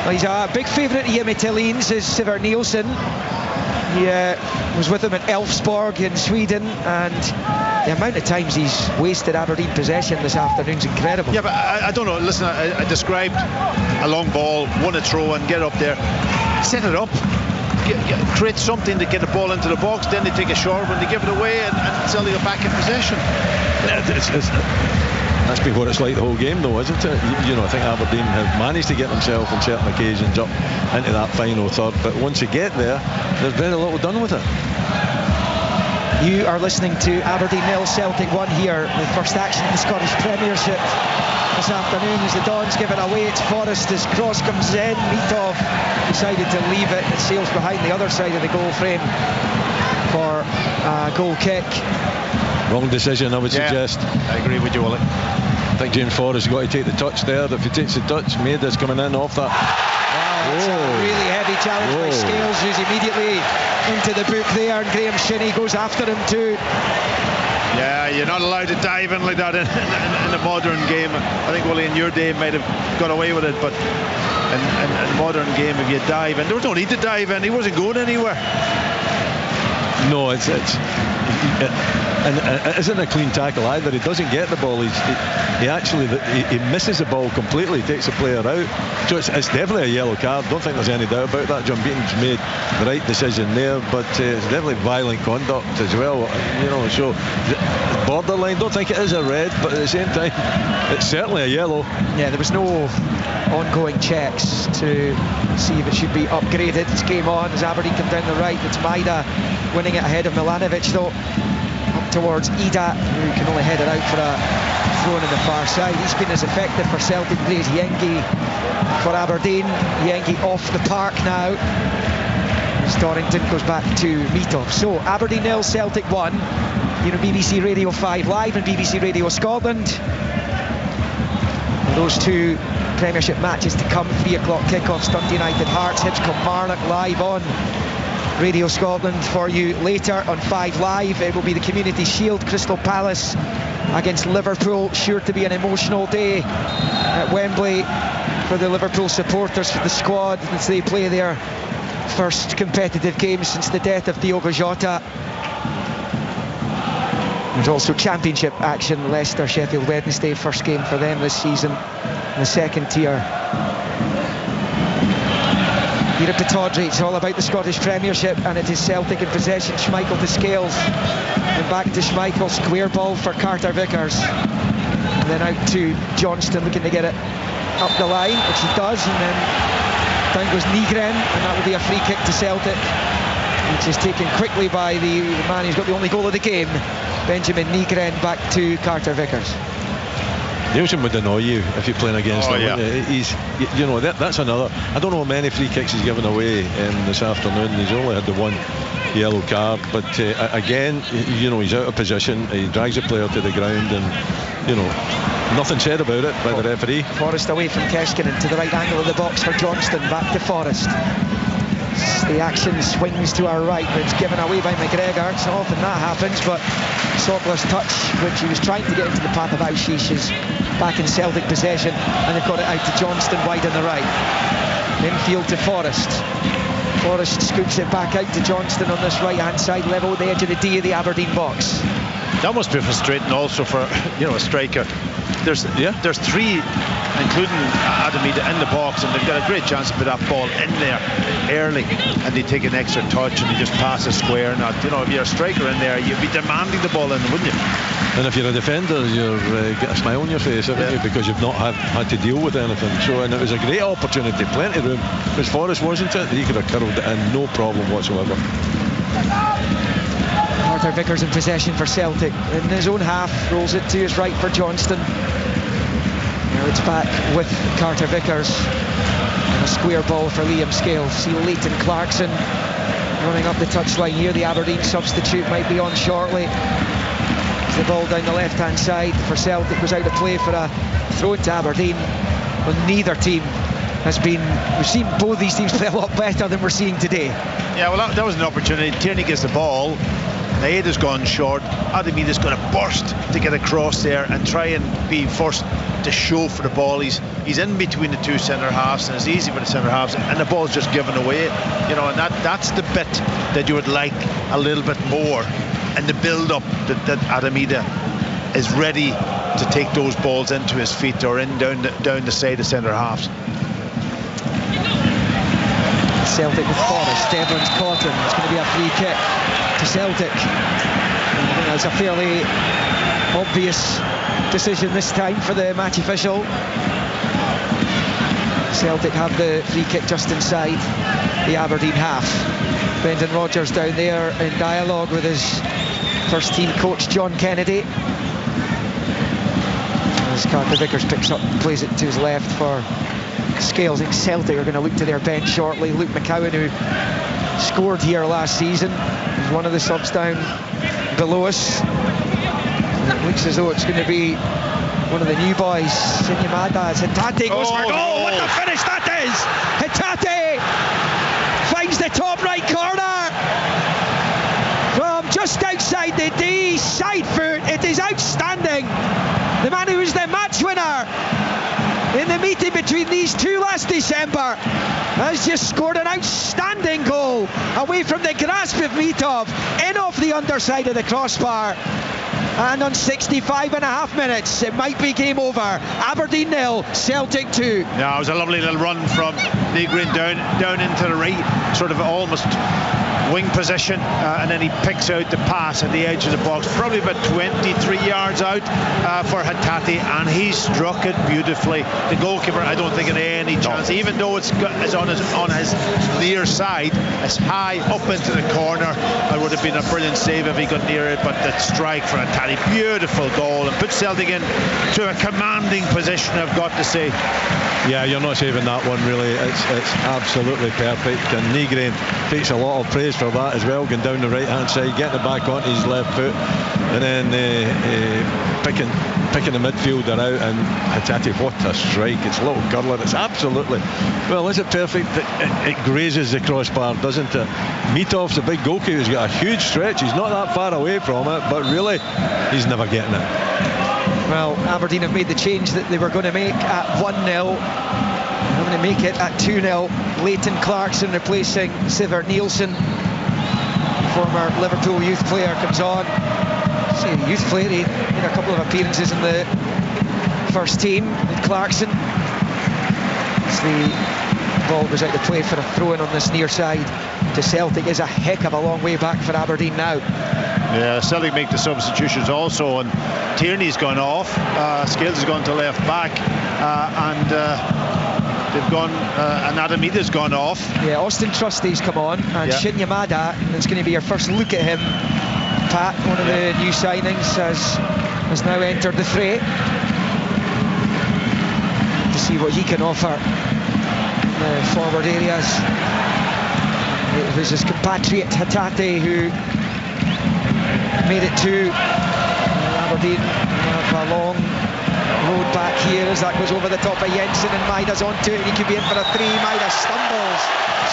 Well, he's a big favourite of Jimmy Tillins, is Sivert Nielsen. He was with him at Elfsborg in Sweden, and the amount of times he's wasted Aberdeen possession this afternoon is incredible. Yeah, but I don't know. Listen, I described a long ball, won a throw and get up there, set it up. create something to get the ball into the box, then they take a short when they give it away, and Celtic are back in possession. That's been what it's like the whole game, though, isn't it? I think Aberdeen have managed to get themselves on certain occasions up into that final third, but once you get there, there's very little done with it. You are listening to Aberdeen 0, Celtic 1 here, the first action of the Scottish Premiership this afternoon as the Dons give it away. It's Forrest as cross comes in. Mitov decided to leave it. It sails behind the other side of the goal frame for a goal kick. Wrong decision, I would suggest. I agree with you, Willie. I think James Forrest has got to take the touch there. If he takes the touch, Maida's coming in off that. It's a really heavy challenge by Scales, who's immediately into the book there, and Graham Shinney goes after him too. Yeah, you're not allowed to dive in like that in the modern game. I think Willie in your day might have got away with it, but in the modern game, if you dive in, there was no need to dive in. He wasn't going anywhere. No, it isn't a clean tackle either. He doesn't get the ball. He misses the ball completely. He takes the player out. So it's definitely a yellow card. Don't think there's any doubt about that. John Beaton's made the right decision there, but it's definitely violent conduct as well. So borderline. Don't think it is a red, but at the same time, it's certainly a yellow. Yeah, there was no ongoing checks to see if it should be upgraded. It's game on as Aberdeen come down the right. It's Maida winning it ahead of Milanovic, though. Up towards Ida, who can only head it out for a throw on the far side. He's been as effective for Celtic as Yengi for Aberdeen. Yengi off the park now. Storrington goes back to Mitov. So Aberdeen 0, Celtic 1. BBC Radio 5 Live and BBC Radio Scotland. And those two Premiership matches to come. 3 o'clock kickoff. Dundee United Hearts, Hibs Kilmarnock live on Radio Scotland for you later on 5 Live. It will be the Community Shield, Crystal Palace against Liverpool. Sure to be an emotional day at Wembley for the Liverpool supporters, for the squad, as they play their first competitive game since the death of Diogo Jota. There's also Championship action. Leicester, Sheffield Wednesday, first game for them this season in the second tier. Here at Pittodrie, it's all about the Scottish Premiership, and it is Celtic in possession. Schmeichel to Scales, and back to Schmeichel. Square ball for Carter Vickers, and then out to Johnston, looking to get it up the line, which he does, and then down goes Nygren, and that will be a free kick to Celtic, which is taken quickly by the man who's got the only goal of the game, Benjamin Nygren. Back to Carter Vickers. Nielsen would annoy you if you're playing against him. Yeah. He's, that's another. I don't know how many free kicks he's given away this afternoon. He's only had the one yellow card, but again, he's out of position. He drags a player to the ground, and nothing said about it by the referee. Forrest away from Keskinen to the right angle of the box for Johnston. Back to Forrest. The action swings to our right, but it's given away by McGregor. It's not often that happens, but Sokler's touch, which he was trying to get into the path of Auschwitz, is back in Celtic possession, and they've got it out to Johnston wide on the right. Infield to Forrest. Forrest scoops it back out to Johnston on this right hand side, level with the edge of the D of the Aberdeen box. That must be frustrating also for a striker. There's three, including Adamida, in the box, and they've got a great chance to put that ball in there early, and they take an extra touch and they just pass a square. Now, if you're a striker in there, you'd be demanding the ball in, wouldn't you? And if you're a defender, you've got a smile on your face, haven't you? Because you've not had to deal with anything. So, and it was a great opportunity, plenty of room. It was Forrest, wasn't it? He could have curled it in, no problem whatsoever. Carter Vickers in possession for Celtic. In his own half, rolls it to his right for Johnston. Now it's back with Carter Vickers. And a square ball for Liam Scales. See Leighton Clarkson running up the touchline here. The Aberdeen substitute might be on shortly. The ball down the left-hand side for Celtic was out of play for a throw to Aberdeen. Well, neither team has been. We've seen both these teams play a lot better than we're seeing today. Yeah, well, that was an opportunity. Tierney gets the ball. Naeda's gone short. Adamida's going to burst to get across there and try and be first to show for the ball. He's in between the two centre halves, and it's easy for the centre halves, and the ball's just given away. And that's the bit that you would like a little bit more, and the build-up that Adamida is ready to take those balls into his feet or down the side of centre halves. Celtic with Forrest. Devlin's caught him. It's going to be a free kick to Celtic. I think that's a fairly obvious decision this time for the match official. Celtic have the free kick just inside the Aberdeen half. Brendan Rodgers down there in dialogue with his first team coach John Kennedy. As Carter Vickers picks up, plays it to his left for Scales. I think Celtic are going to look to their bench shortly. Luke McCowan, who scored here last season, is one of the subs down below us. And it looks as though it's going to be one of the new boys, Yamada, as Hatate goes for goal. What a finish that is! Hatate finds the top right corner from just outside the D, side foot. It is outstanding. The man who was the match winner in the meeting between these two last December has just scored an outstanding goal away from the grasp of Mitov, in off the underside of the crossbar. And on 65.5 minutes, it might be game over. Aberdeen 0, Celtic 2. Yeah, it was a lovely little run from Nygren down into the right, sort of almost wing position, and then he picks out the pass at the edge of the box, probably about 23 yards out for Hatate, and he struck it beautifully. The goalkeeper, I don't think had any chance, even though it's on his near side, it's high up into the corner. It would have been a brilliant save if he got near it, but the strike for Hatate, beautiful goal, and put Celtic in to a commanding position, I've got to say. Yeah, you're not saving that one, really. It's absolutely perfect, and Nygren takes a lot of praise for that as well, going down the right hand side, getting it back onto his left foot, and then picking the midfielder out. And Hatate, what a strike! It's a little curler. It's absolutely, well, is it perfect? It grazes the crossbar, doesn't it? Mitov's a big goalkeeper. He's got a huge stretch. He's not that far away from it, but really, he's never getting it. Well, Aberdeen have made the change that they were going to make at 1-0. They're going to make it at 2-0. Leighton Clarkson replacing Sivert Nielsen. Former Liverpool youth player comes on. See, the youth player, he made a couple of appearances in the first team with Clarkson. As the ball goes out to play for a throw-in on this near side to Celtic. Is a heck of a long way back for Aberdeen now. Yeah, Celtic make the substitutions also, and Tierney's gone off, Scales has gone to left back, and they've gone, and Adamida's gone off. Yeah, Austin Trusty's come on, and Shin Yamada, and it's going to be your first look at him. Pat, one of the new signings, has now entered the fray to see what he can offer in the forward areas. It was his compatriot Hatate who made it to Aberdeen. A long road back here as that goes over the top of Jensen, and Maida's onto it, and he could be in for a three. Maida stumbles,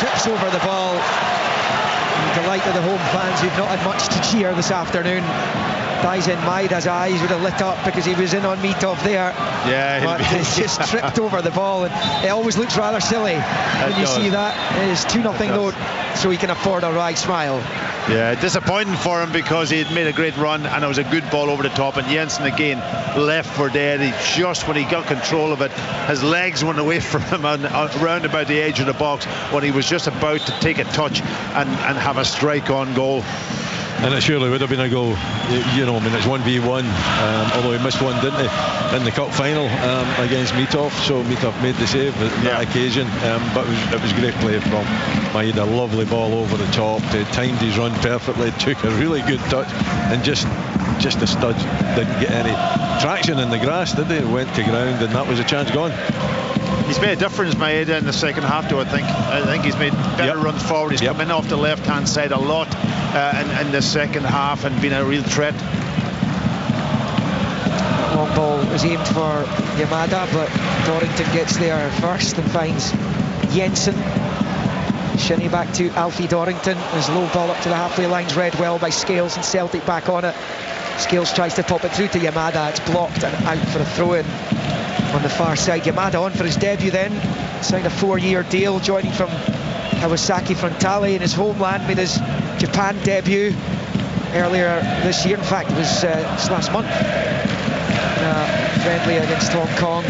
trips over the ball. And the delight of the home fans who've not had much to cheer this afternoon. Daisen Maida's eyes would have lit up because he was in on Mitov there. Yeah, but he's just tripped over the ball, and it always looks rather silly when you see that. It is 2-0 though, so he can afford a wry smile. Yeah, disappointing for him because he had made a great run and it was a good ball over the top, and Jensen again left for dead. He just, when he got control of it, his legs went away from him and around about the edge of the box when he was just about to take a touch and have a strike on goal. And it surely would have been a goal. You know, I mean, it's 1v1, although he missed one, didn't he, in the cup final against Mitov. So Mitov made the save on that occasion. But it was great play from Maida. Lovely ball over the top. He timed his run perfectly, took a really good touch, and just the stud didn't get any traction in the grass, did he? It went to ground, and that was a chance gone. He's made a difference, Maeda, in the second half, though, I think he's made better runs forward. He's come in off the left-hand side a lot in the second half and been a real threat. Long ball is aimed for Yamada, but Dorrington gets there first and finds Jensen. Shinny back to Alfie Dorrington. His low ball up to the halfway line's read well by Scales, and Celtic back on it. Scales tries to pop it through to Yamada. It's blocked and out for a throw-in on the far side. Yamada on for his debut then. Signed a 4-year deal, joining from Kawasaki Frontale in his homeland. Made his Japan debut earlier this year. In fact, it was last month. Friendly against Hong Kong.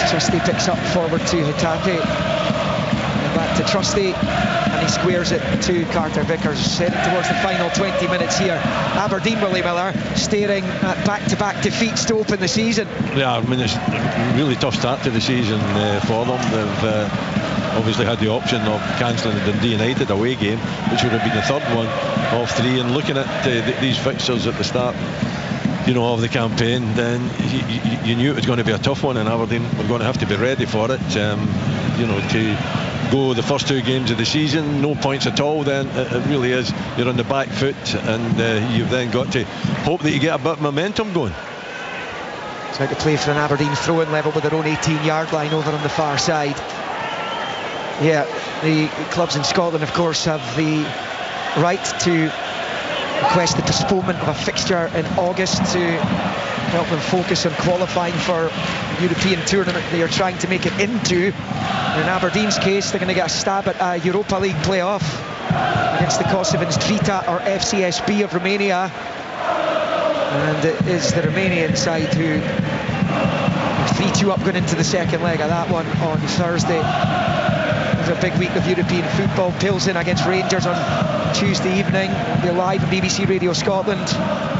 Trusty picks up forward to Hatate. Back to Trusty, and he squares it to Carter Vickers. Heading towards the final 20 minutes here. Aberdeen, Willie Miller, staring at back-to-back defeats to open the season. Yeah, I mean, it's a really tough start to the season for them. They've obviously had the option of cancelling the Dundee United away game, which would have been the third one of three, and looking at these fixtures at the start of the campaign, then you knew it was going to be a tough one, and Aberdeen were going to have to be ready for it. To go the first two games of the season, no points at all, then it really is, you're on the back foot, and you've then got to hope that you get a bit of momentum going. It's out to play for an Aberdeen throw-in level with their own 18-yard line over on the far side. Yeah, the clubs in Scotland, of course, have the right to request the postponement of a fixture in August to help them focus on qualifying for the European tournament they are trying to make it into. In Aberdeen's case, they're going to get a stab at a Europa League playoff against the Kosovans Drita or FCSB of Romania, and it is the Romanian side who are 3-2 up going into the second leg of that one on Thursday. A big week of European football. Pilsen against Rangers on Tuesday evening. We'll be live on BBC Radio Scotland.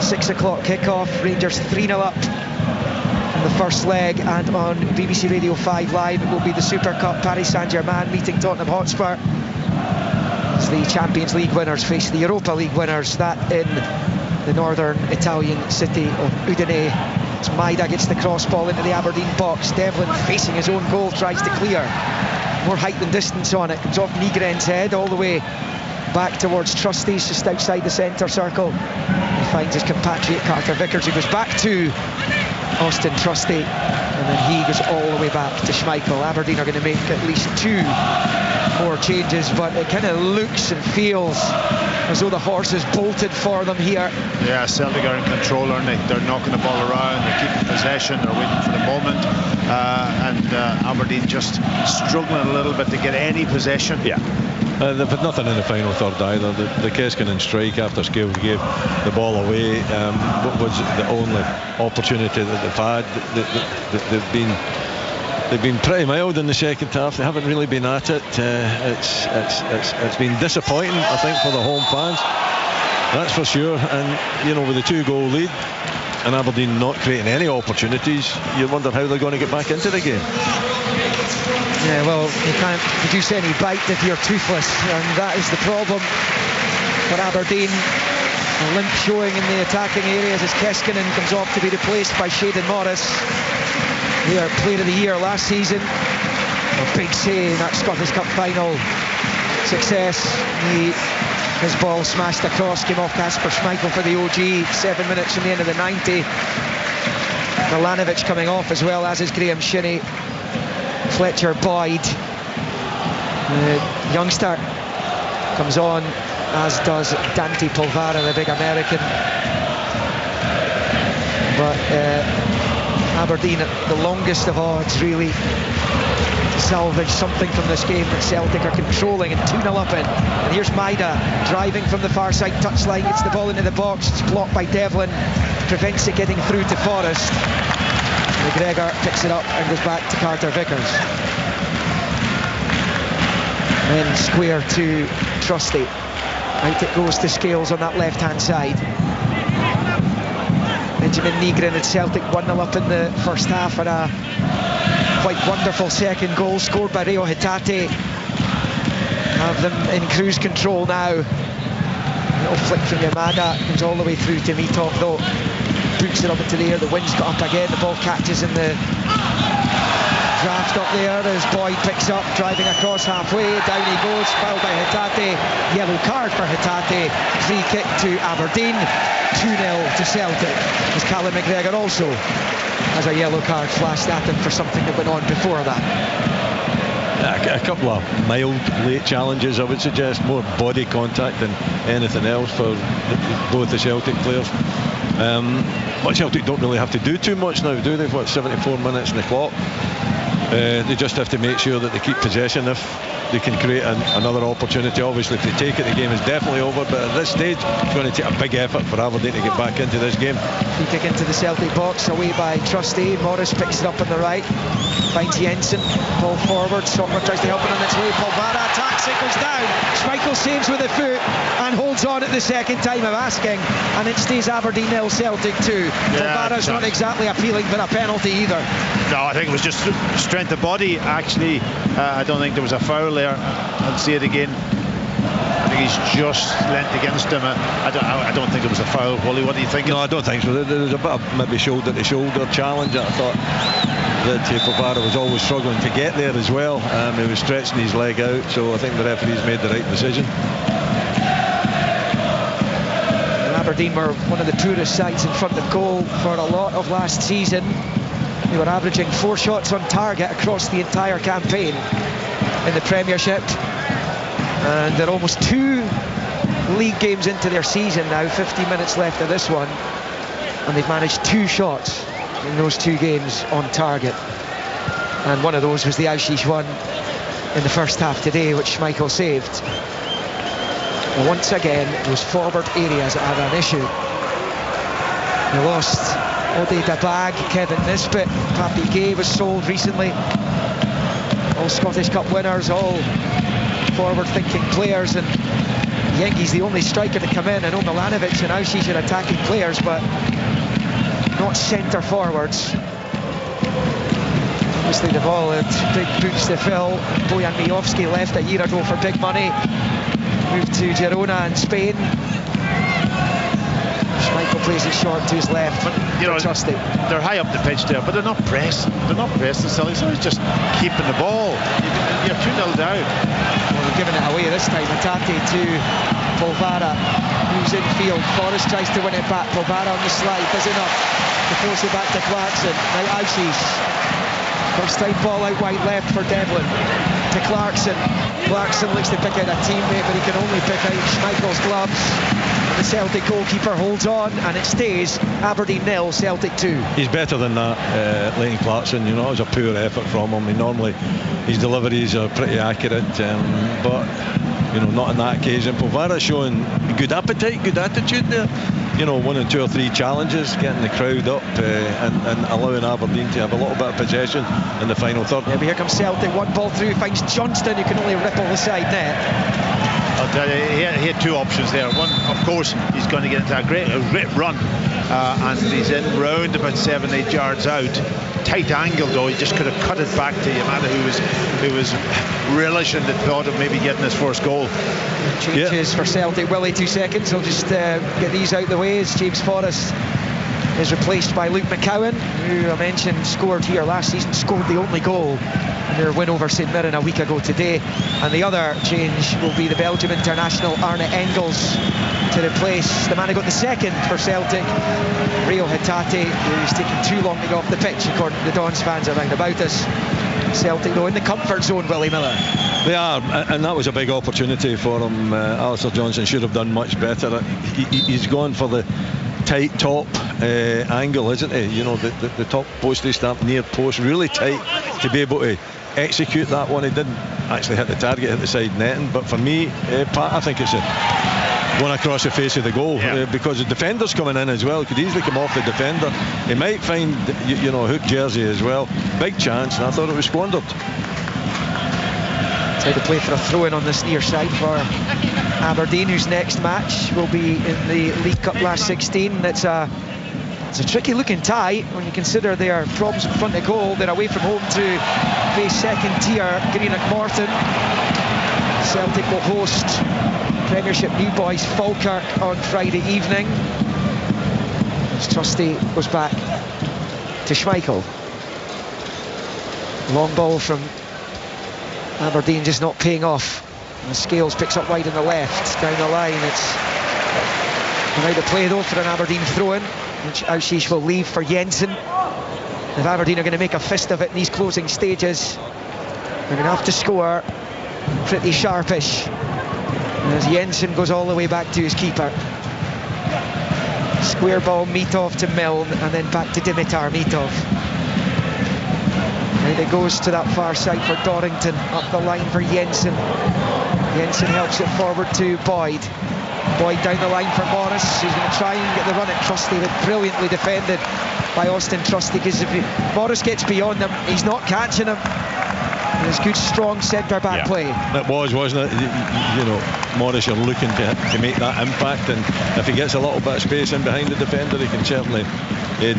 6 o'clock kickoff. Rangers 3-0 up in the first leg, and on BBC Radio 5 Live it will be the Super Cup. Paris Saint-Germain meeting Tottenham Hotspur as the Champions League winners face the Europa League winners. That in the northern Italian city of Udine. As Maida gets the cross ball into the Aberdeen box. Devlin, facing his own goal, tries to clear. More height than distance on it. Comes off Nygren's head all the way back towards Trustees, just outside the centre circle. He finds his compatriot Carter Vickers, who goes back to Austin Trusty, and then he goes all the way back to Schmeichel. Aberdeen are going to make at least 2 more changes, but it kind of looks and feels as though the horse is bolted for them here. Yeah, Celtic are in control, aren't they? They're knocking the ball around, they're keeping possession, they're waiting for the moment, and Aberdeen just struggling a little bit to get any possession. Yeah. They've had nothing in the final third either. The Keskinen strike after Scales gave the ball away was the only opportunity that they've had. They've been pretty mild in the second half. They haven't really been at it. It's been disappointing, I think, for the home fans. That's for sure. And with the 2-goal lead and Aberdeen not creating any opportunities, you wonder how they're going to get back into the game. Yeah, well, you can't produce any bite if you're toothless, and that is the problem for Aberdeen. A limp showing in the attacking areas as Keskinen comes off to be replaced by Shayden Morris, their player of the year last season. A big say in that Scottish Cup final success. His ball smashed across, came off Kasper Schmeichel for the OG 7 minutes from the end of the 90. Milanovic coming off as well, as is Graham Shinney. Fletcher Boyd, the youngster, comes on, as does Dante Polvara, the big American. But Aberdeen at the longest of odds, really, to salvage something from this game that Celtic are controlling and 2-0 up in. And here's Maida driving from the far side touchline, gets the ball into the box, it's blocked by Devlin, prevents it getting through to Forrest. McGregor picks it up and goes back to Carter Vickers. Then square to Trusty. Out it goes to Scales on that left-hand side. Benjamin Nygren at Celtic 1-0 up in the first half, and a quite wonderful second goal scored by Reo Hatate. Have them in cruise control now. A little flick from Yamada, comes all the way through to Mitov though. Boots it up into the air, the wind's got up again, the ball catches in the draft up there as Boyd picks up, driving across halfway, down he goes, fouled by Hatate, yellow card for Hatate, free kick to Aberdeen, 2-0 to Celtic, as Callum McGregor also has a yellow card flashed at him for something that went on before that. A couple of mild late challenges, I would suggest, more body contact than anything else for both the Celtic players. But Celtic don't really have to do too much now, do they? What, 74 minutes in the clock? They just have to make sure that they keep possession if they can create another opportunity. Obviously, if they take it, the game is definitely over, but at this stage it's going to take a big effort for Aberdeen to get back into this game. Free kick into the Celtic box, away by Trusty. Morris picks it up on the right. finds Jensen, ball forward, Soccer tries to help it on its way, Polvara attacks it, goes down, Schmeichel saves with a foot and holds on at the second time of asking, and it stays Aberdeen 0, Celtic 2. Polvara's not exactly appealing for a penalty either. No, I think it was just strength of body actually. I don't think there was a foul there. I'll see it again. I think he's just leant against him. I don't think it was a foul. Wally, what do you think? No, I don't think so. There was a bit of maybe shoulder to shoulder challenge. I thought that Polvara was always struggling to get there as well. He was stretching his leg out, so I think the referees made the right decision. Aberdeen were one of the poorest sides in front of goal for a lot of last season. They were averaging 4 shots on target across the entire campaign in the Premiership. And they're almost 2 league games into their season now, 50 minutes left of this one, and they've managed 2 shots in those 2 games on target, and one of those was the Auschwitz one in the first half today, which Schmeichel saved. And once again, those forward areas had an issue. They lost Ode Dabag, Kevin Nisbet, Papi Gay was sold recently. All Scottish Cup winners, all forward-thinking players, and Yengi's the only striker to come in. I know Milanovic and Auschwitz are attacking players, but not centre forwards. Obviously they've all had big boots to fill. Bojan Mijovski left a year ago for big money, moved to Girona in Spain. Schmeichel plays it short to his left. But, you know, Trusty. They're high up the pitch there, but they're not pressing. They're not pressing. Celtic. So it's just keeping the ball. You're 2-0 down. Well, they're giving it away this time. Hatate to Polvara, who's in field. Forrest tries to win it back. Polvara on the slide, does enough to force it back to Clarkson. Now Auschwitz. First time ball out wide left for Devlin. To Clarkson. Clarkson looks to pick out a teammate, but he can only pick out Schmeichel's gloves. The Celtic goalkeeper holds on, and it stays Aberdeen 0, Celtic 2. He's better than that, Leighton Clarkson. You know, it was a poor effort from him. Normally his deliveries are pretty accurate, but you know, not on that occasion. Polvara showing good appetite, good attitude there. You know, 1 or 2 or 3 challenges, getting the crowd up and allowing Aberdeen to have a little bit of possession in the final third. Yeah, but here comes Celtic, 1 ball through, finds Johnston, who can only ripple the side net. I'll tell you, he had 2 options there. One, of course, he's going to get into a great run, and he's in round about 7-8 yards out. Tight angle though, he just could have cut it back to Yamada, who was relishing the thought of maybe getting his first goal. Changes for Celtic. Willie, 2 seconds. I'll just get these out of the way as James Forrest is replaced by Luke McCowan, who I mentioned scored here last season, scored the only goal in their win over St Mirren a week ago today. And the other change will be the Belgium international Arne Engels to replace the man who got the second for Celtic, Rio Hatate, who's taking too long to get off the pitch, according to the Dons fans around about us. Celtic though in the comfort zone, Willie Miller. They are, and that was a big opportunity for him. Alistair Johnson should have done much better. He's gone for the tight top angle, isn't he? You know, the top post they stamp near post, really tight to be able to execute that one. He didn't actually hit the target, hit the side netting, but for me, Pat, I think it's one across the face of the goal, because the defender's coming in as well. Could easily come off the defender. He might find, you know, a hook jersey as well. Big chance, and I thought it was squandered. Tried to play for a throw-in on this near side for Aberdeen, whose next match will be in the League Cup last 16. It's a tricky looking tie when you consider their problems in front of goal. They're away from home to face second tier Greenock Morton. Celtic will host Premiership new boys Falkirk on Friday evening. As Trusty goes back to Schmeichel. Long ball from Aberdeen, just not paying off. And Scales picks up wide on the left, down the line. It's out of play though for an Aberdeen throw-in, which Auschwitz will leave for Jensen. If Aberdeen are going to make a fist of it in these closing stages, they're going to have to score pretty sharpish. As Jensen goes all the way back to his keeper. Square ball, Mitov to Milne, and then back to Dimitar Mitov. And it goes to that far side for Dorrington, up the line for Jensen. Jensen helps it forward to Boyd. Boyd down the line for Morris, who's going to try and get the run at Trusty, but brilliantly defended by Austin Trusty, because if Morris gets beyond him, he's not catching him. And it's good, strong centre-back play. It was, wasn't it? You know, Morris, you're looking to make that impact, and if he gets a little bit of space in behind the defender, he can certainly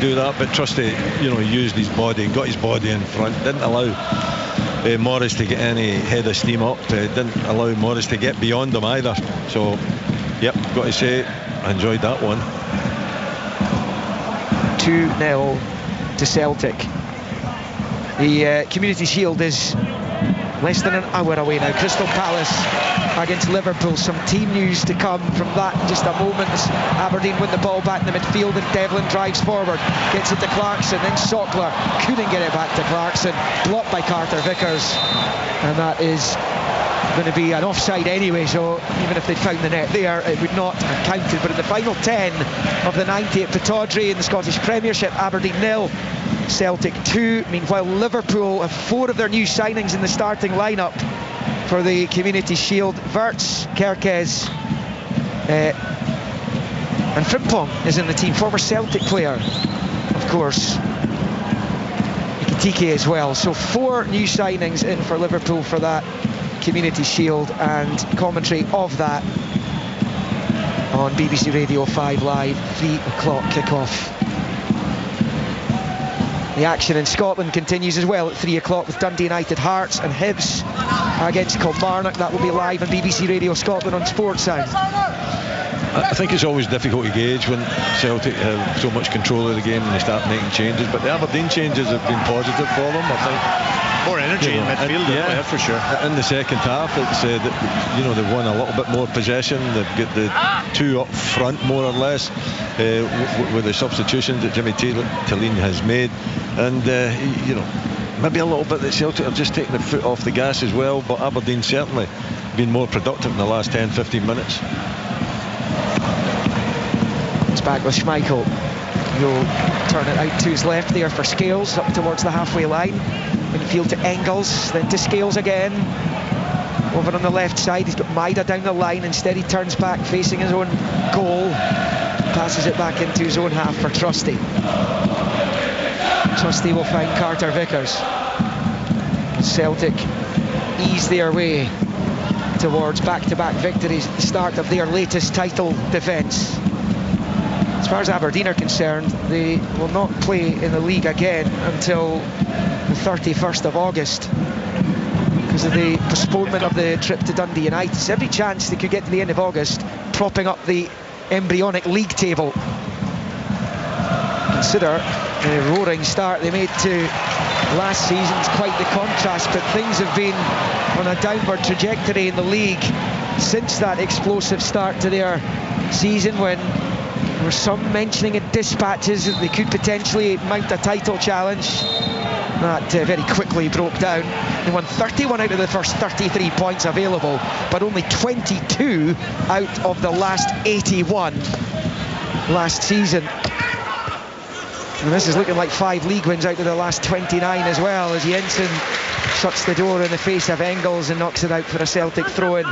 do that. But Trusty, you know, he used his body, got his body in front, didn't allow Morris to get any head of steam up, didn't allow Morris to get beyond him either. So, yep, got to say, I enjoyed that one. 2-0 to Celtic. The Community Shield is less than an hour away now. Crystal Palace against Liverpool. Some team news to come from that in just a moment. Aberdeen win the ball back in the midfield and Devlin drives forward, gets it to Clarkson, then Sockler couldn't get it back to Clarkson, blocked by Carter Vickers, and that is going to be an offside anyway, so even if they'd found the net there, it would not have counted. But in the final 10 of the 90 at Pittodrie in the Scottish Premiership, Aberdeen 0, Celtic 2. Meanwhile, Liverpool have 4 of their new signings in the starting lineup for the Community Shield. Wirtz, Kerkez, and Frimpong is in the team, former Celtic player, of course. Ikitike as well. So 4 new signings in for Liverpool for that Community Shield, and commentary of that on BBC Radio 5 Live, 3 o'clock kick-off. The action in Scotland continues as well at 3 o'clock with Dundee United Hearts and Hibs against Kilmarnock. That will be live on BBC Radio Scotland on Sportsound. I think it's always difficult to gauge when Celtic have so much control of the game and they start making changes, but the Aberdeen changes have been positive for them, I think. More energy in midfield, yeah, for sure. In the second half, it's they've won a little bit more possession. They've got the 2 up front more or less with the substitutions that Jimmy Tillene has made, and maybe a little bit that Celtic have just taken the foot off the gas as well, but Aberdeen certainly been more productive in the last 10-15 minutes. It's back with Schmeichel. He'll turn it out to his left there for Scales, up towards the halfway line. Infield to Engels, then to Scales again. Over on the left side, he's got Maida down the line. Instead he turns back facing his own goal. Passes it back into his own half for Trusty. Trusty will find Carter Vickers. Celtic ease their way towards back-to-back victories at the start of their latest title defence. As far as Aberdeen are concerned, they will not play in the league again until the 31st of August because of the postponement of the trip to Dundee United. There's every chance they could get to the end of August, propping up the embryonic league table. Consider the roaring start they made to last season's quite the contrast, but things have been on a downward trajectory in the league since that explosive start to their season, when there were some mentioning in dispatches that they could potentially mount a title challenge. That very quickly broke down. They won 31 out of the first 33 points available, but only 22 out of the last 81 last season. And this is looking like 5 league wins out of the last 29 as well, as Jensen shuts the door in the face of Engels and knocks it out for a Celtic throw-in,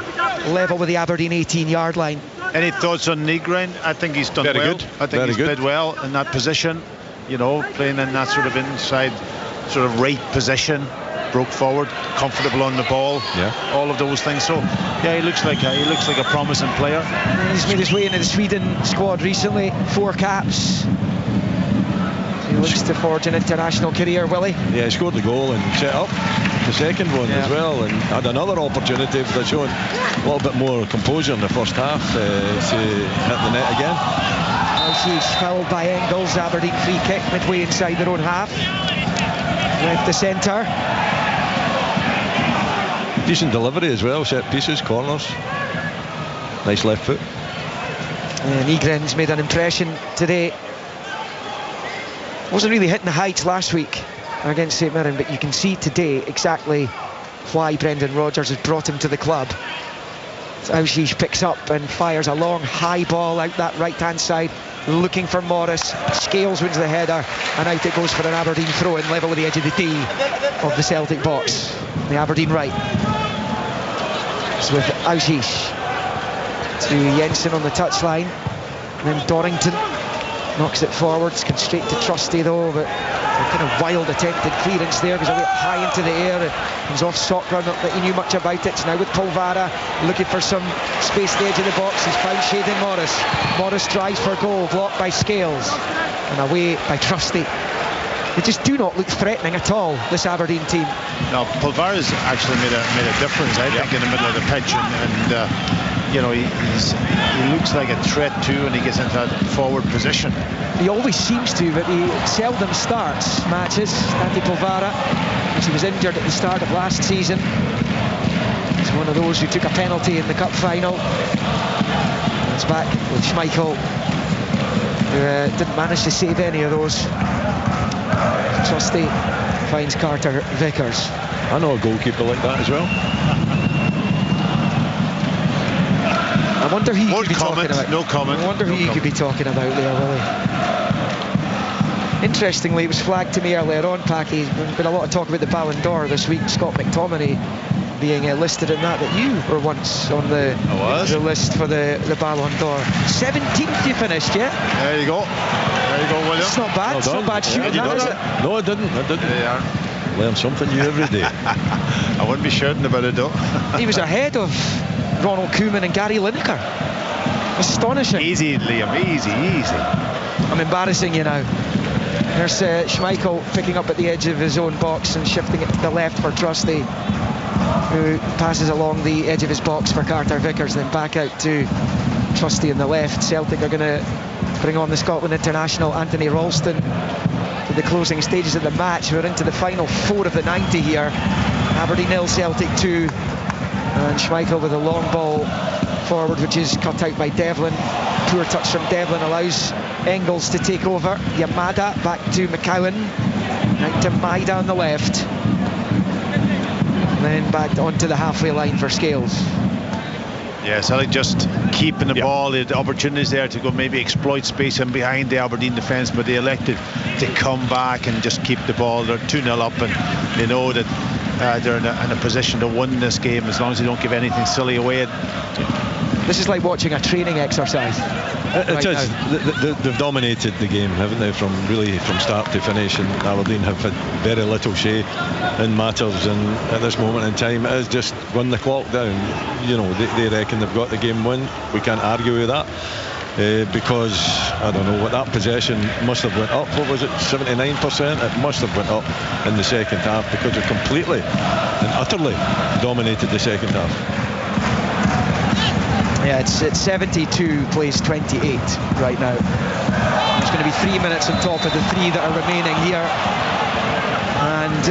level with the Aberdeen 18-yard line. Any thoughts on Nygren? I think he's done very well. Good. I think he's played well in that position, playing in that sort of inside, sort of right position, broke forward, comfortable on the ball, all of those things. So yeah, he looks like a promising player. He's made his way into the Sweden squad recently, 4 caps. He looks to forge an international career, will he? Yeah, he scored the goal and set up the second one as well, and had another opportunity for showing a little bit more composure in the first half to hit the net again. She's fouled by Engels. Aberdeen free kick midway inside their own half. Left the centre. Decent delivery as well, set pieces, corners. Nice left foot. Nygren's made an impression today. Wasn't really hitting the heights last week against St Mirren, but you can see today exactly why Brendan Rodgers has brought him to the club. Auschwitz picks up and fires a long high ball out that right-hand side, looking for Morris. Scales wins the header, and out it goes for an Aberdeen throw-in, level with the edge of the D of the Celtic box. The Aberdeen right. It's with Auschwitz to Jensen on the touchline, and then Dorrington knocks it forwards, comes straight to Trusty though, but a kind of wild attempted clearance there, goes away high into the air and comes off Sokra, not that he knew much about it. So now with Polvara looking for some space at the edge of the box, he's found Shayden Morris. Morris drives for goal, blocked by Scales and away by Trusty. They just do not look threatening at all, this Aberdeen team. No, Polvara's actually made a difference, I think, in the middle of the pitch, and you know, he looks like a threat too when he gets into that forward position. He always seems to, but he seldom starts matches. Andy Polvara, because he was injured at the start of last season. He's one of those who took a penalty in the cup final. It's back with Schmeichel, who didn't manage to save any of those. Trusty finds Carter Vickers. I know a goalkeeper like that as well. I wonder who you could be talking about. No comment. I wonder who you could be talking about there, Willie. Interestingly, it was flagged to me earlier on, Packy. There's been a lot of talk about the Ballon d'Or this week. Scott McTominay being listed in that you were once on the list for the Ballon d'Or. 17th you finished, yeah? There you go. There you go, William. It's not bad. It's not bad shooting that, is it? No, I didn't. There you are. Learn something new every day. I wouldn't be shouting about it though. He was ahead of Ronald Koeman and Gary Lineker. Astonishing. Easy, Liam. Easy. I'm embarrassing you now. There's Schmeichel picking up at the edge of his own box and shifting it to the left for Trusty, who passes along the edge of his box for Carter Vickers, then back out to Trusty on the left. Celtic are going to bring on the Scotland international Anthony Ralston to the closing stages of the match. We're into the final 4 of the 90 here. Aberdeen 0, Celtic 2. And Schmeichel with a long ball forward, which is cut out by Devlin. Poor touch from Devlin allows Engels to take over. Yamada back to McCowan. Out to Maida on the left. And then back onto the halfway line for Scales. Yeah, Celtic just keeping the ball. They had opportunities there to go maybe exploit space in behind the Aberdeen defence, but they elected to come back and just keep the ball. They're 2-0 up and they know that they're in a position to win this game as long as they don't give anything silly away. This is like watching a training exercise. It is. They've dominated the game, haven't they, from start to finish, and Aberdeen have had very little say in matters, and at this moment in time it is just run the clock down. You know, they reckon they've got the game win. We can't argue with that. Because I don't know what that possession must have went up. What was it, 79%? It must have went up in the second half because they completely and utterly dominated the second half. Yeah, it's 72 plays 28 right now. There's going to be 3 minutes on top of the 3 that are remaining here, and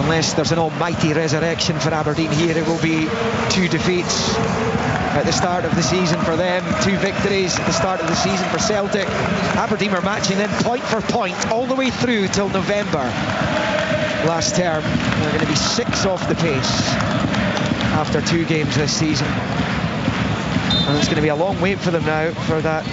unless there's an almighty resurrection for Aberdeen here, it will be 2 defeats at the start of the season for them, 2 victories at the start of the season for Celtic. Aberdeen were matching them point for point all the way through till November last term. They're going to be 6 off the pace after 2 games this season, and it's going to be a long wait for them now for that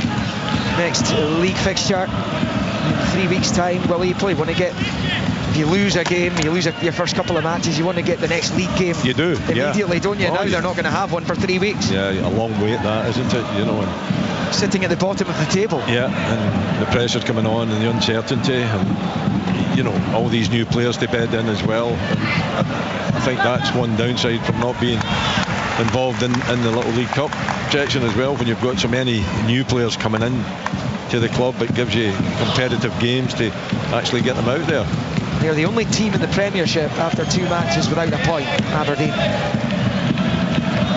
next league fixture in 3 weeks' time. Well, you probably want to get, if you lose a game, you lose your first couple of matches, you want to get the next league game. You do immediately, don't you? Now yeah. They're not going to have one for 3 weeks. Yeah, a long wait that, isn't it? You know, and sitting at the bottom of the table. Yeah, and the pressure coming on and the uncertainty, and you know, all these new players to bed in as well. And I think that's one downside from not being involved in the Little League Cup section as well. When you've got so many new players coming in to the club, it gives you competitive games to actually get them out there. They're the only team in the Premiership after 2 matches without a point, Aberdeen.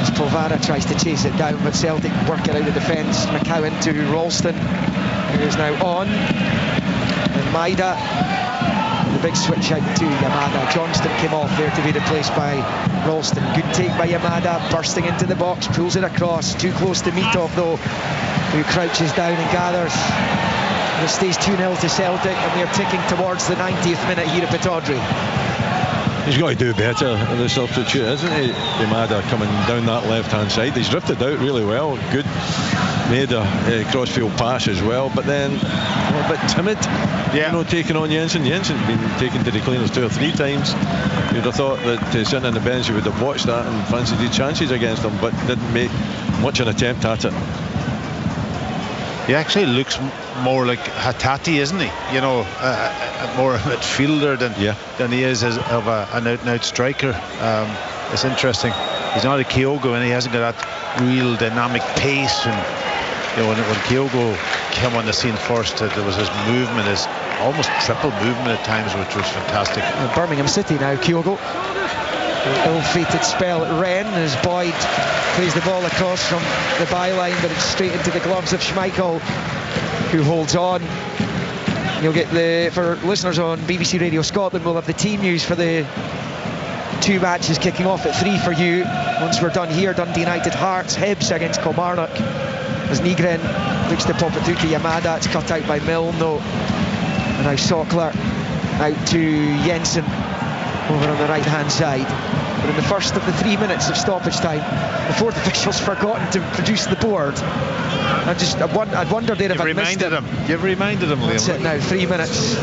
As Polvara tries to chase it down, but Celtic work it out of defence. McCowan to Ralston, who is now on. And Maida, the big switch out to Yamada. Johnston came off there to be replaced by Ralston. Good take by Yamada, bursting into the box, pulls it across. Too close to Mitov though, who crouches down and gathers. And it stays 2-0 to Celtic, and we are ticking towards the 90th minute here at Pittodrie. He's got to do better in the substitute, isn't he? Yamada coming down that left-hand side. He's drifted out really well. Good. Made a crossfield pass as well, but then a bit timid. Yeah. You know, taking on Jensen. Jensen's been taken to the cleaners 2 or 3 times. You'd have thought that sitting on the bench, you would have watched that and fancied his chances against him, but didn't make much an attempt at it. He actually looks more like Hatate, isn't he? You know, more a midfielder than he is as of an out-and-out striker. It's interesting. He's not a Kyogo, and he hasn't got that real dynamic pace. And you know, when Kyogo came on the scene first, there was his movement, his almost triple movement at times, which was fantastic. Birmingham City now, Kyogo. Ill-fated spell at Rennes as Boyd plays the ball across from the byline, but it's straight into the gloves of Schmeichel, who holds on. You'll get for listeners on BBC Radio Scotland, we'll have the team news for the 2 matches kicking off at 3 for you. Once we're done here, Dundee United Hearts, Hibs against Kilmarnock. As Nygren looks to pop it through to Yamada, it's cut out by Milne though. And now Sockler out to Jensen over on the right hand side. But in the first of the 3 minutes of stoppage time, the fourth official's forgotten to produce the board. I'd wondered there if I'd missed it. You've reminded him, Liam. That's it now, 3 minutes.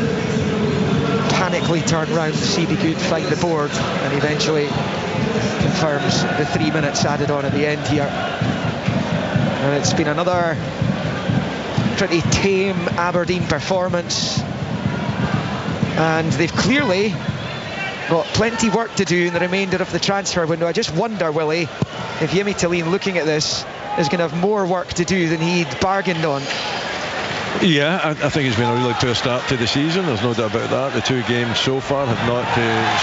Panically turned round to see if he could find the board, and eventually confirms the 3 minutes added on at the end here. And it's been another pretty tame Aberdeen performance, and they've clearly got plenty work to do in the remainder of the transfer window. I just wonder, Willie, if Jimmy Tillin, looking at this, is going to have more work to do than he'd bargained on. Yeah, I think it's been a really poor start to the season, there's no doubt about that. The 2 games so far have not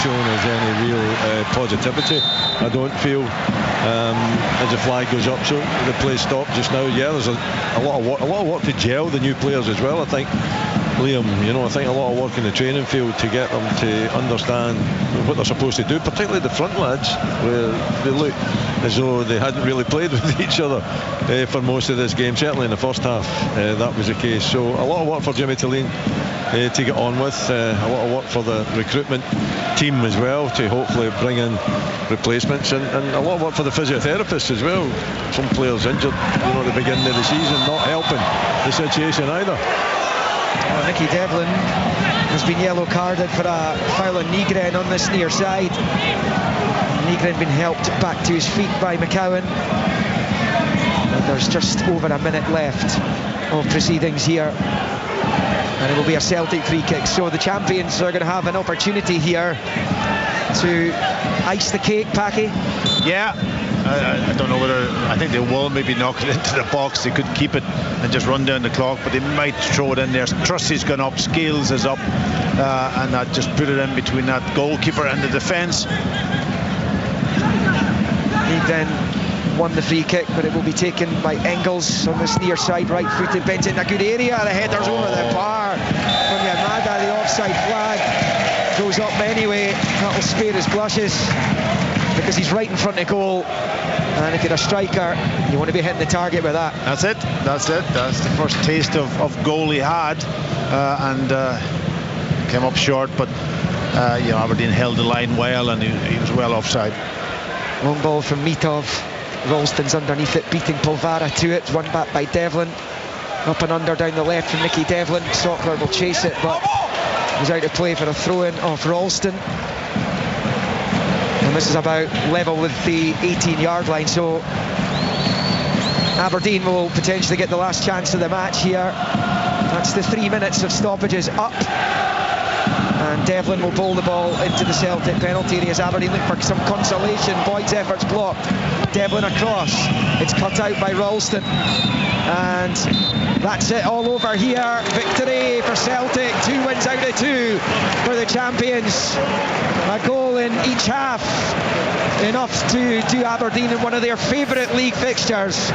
shown us any real positivity, I don't feel. As the flag goes up, so the play stopped just now. Yeah, there's a lot of work to gel the new players as well, I think. Liam, you know, I think a lot of work in the training field to get them to understand what they're supposed to do, particularly the front lads, where they look as though they hadn't really played with each other for most of this game. Certainly in the first half that was the case. So a lot of work for Jimmy Tillin to get on with, a lot of work for the recruitment team as well to hopefully bring in replacements, and a lot of work for the physiotherapists as well. Some players injured, you know, at the beginning of the season, not helping the situation either. Well, Nicky Devlin has been yellow carded for a foul on Nygren on this near side. Nygren been helped back to his feet by McCowan. And there's just over a minute left of proceedings here, and it will be a Celtic free kick. So the champions are going to have an opportunity here to ice the cake, Packy. Yeah, I don't know whether, I think they will maybe knock it into the box. They could keep it and just run down the clock, but they might throw it in there. Trussey's gone up, Scales is up, and that just put it in between that goalkeeper and the defence. He then won the free kick, but it will be taken by Engels on this near side, right-footed, bent in a good area. The header's over the bar from Yamada. The offside flag goes up anyway. That'll spare his blushes, because he's right in front of goal, and if you're a striker, you want to be hitting the target with that. That's it. That's the first taste of goal he had, and came up short, but you know, Aberdeen held the line well, and he was well offside. Long ball from Mitov. Ralston's underneath it, beating Polvara to it. Run back by Devlin. Up and under down the left from Nicky Devlin. Sockler will chase it, but he's out of play for a throw-in off Ralston. And this is about level with the 18-yard line, so Aberdeen will potentially get the last chance of the match here. That's the 3 minutes of stoppages up, and Devlin will bowl the ball into the Celtic penalty area as Aberdeen look for some consolation. Boyd's efforts blocked. Devlin across, it's cut out by Ralston, and that's it, all over here. Victory for Celtic, 2 wins out of 2 for the champions. A goal in each half, enough to do Aberdeen in one of their favourite league fixtures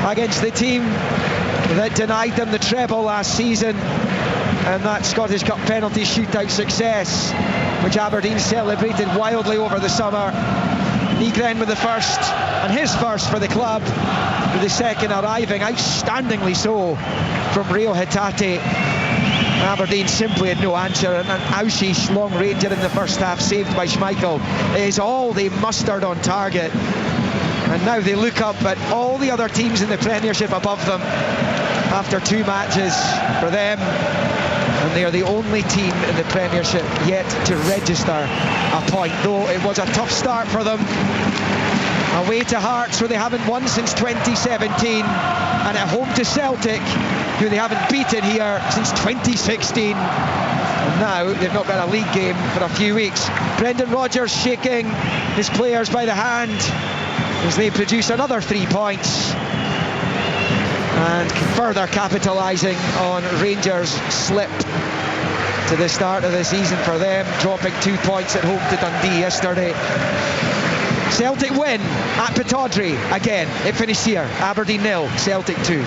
against the team that denied them the treble last season, and that Scottish Cup penalty shootout success, which Aberdeen celebrated wildly over the summer. Nygren with the first, and his first for the club, with the second arriving outstandingly so from Rio Hatate. Aberdeen simply had no answer, and an Auschwitz long ranger in the first half, saved by Schmeichel, is all they mustered on target. And now they look up at all the other teams in the Premiership above them after 2 matches for them, and they are the only team in the Premiership yet to register a point, though it was a tough start for them. Away to Hearts, where they haven't won since 2017, and at home to Celtic, who they haven't beaten here since 2016. And now they've not got a league game for a few weeks. Brendan Rodgers shaking his players by the hand as they produce another 3 points and further capitalising on Rangers' slip to the start of the season for them, dropping 2 points at home to Dundee yesterday. Celtic win at Pittodrie again. It finished here. Aberdeen 0, Celtic 2.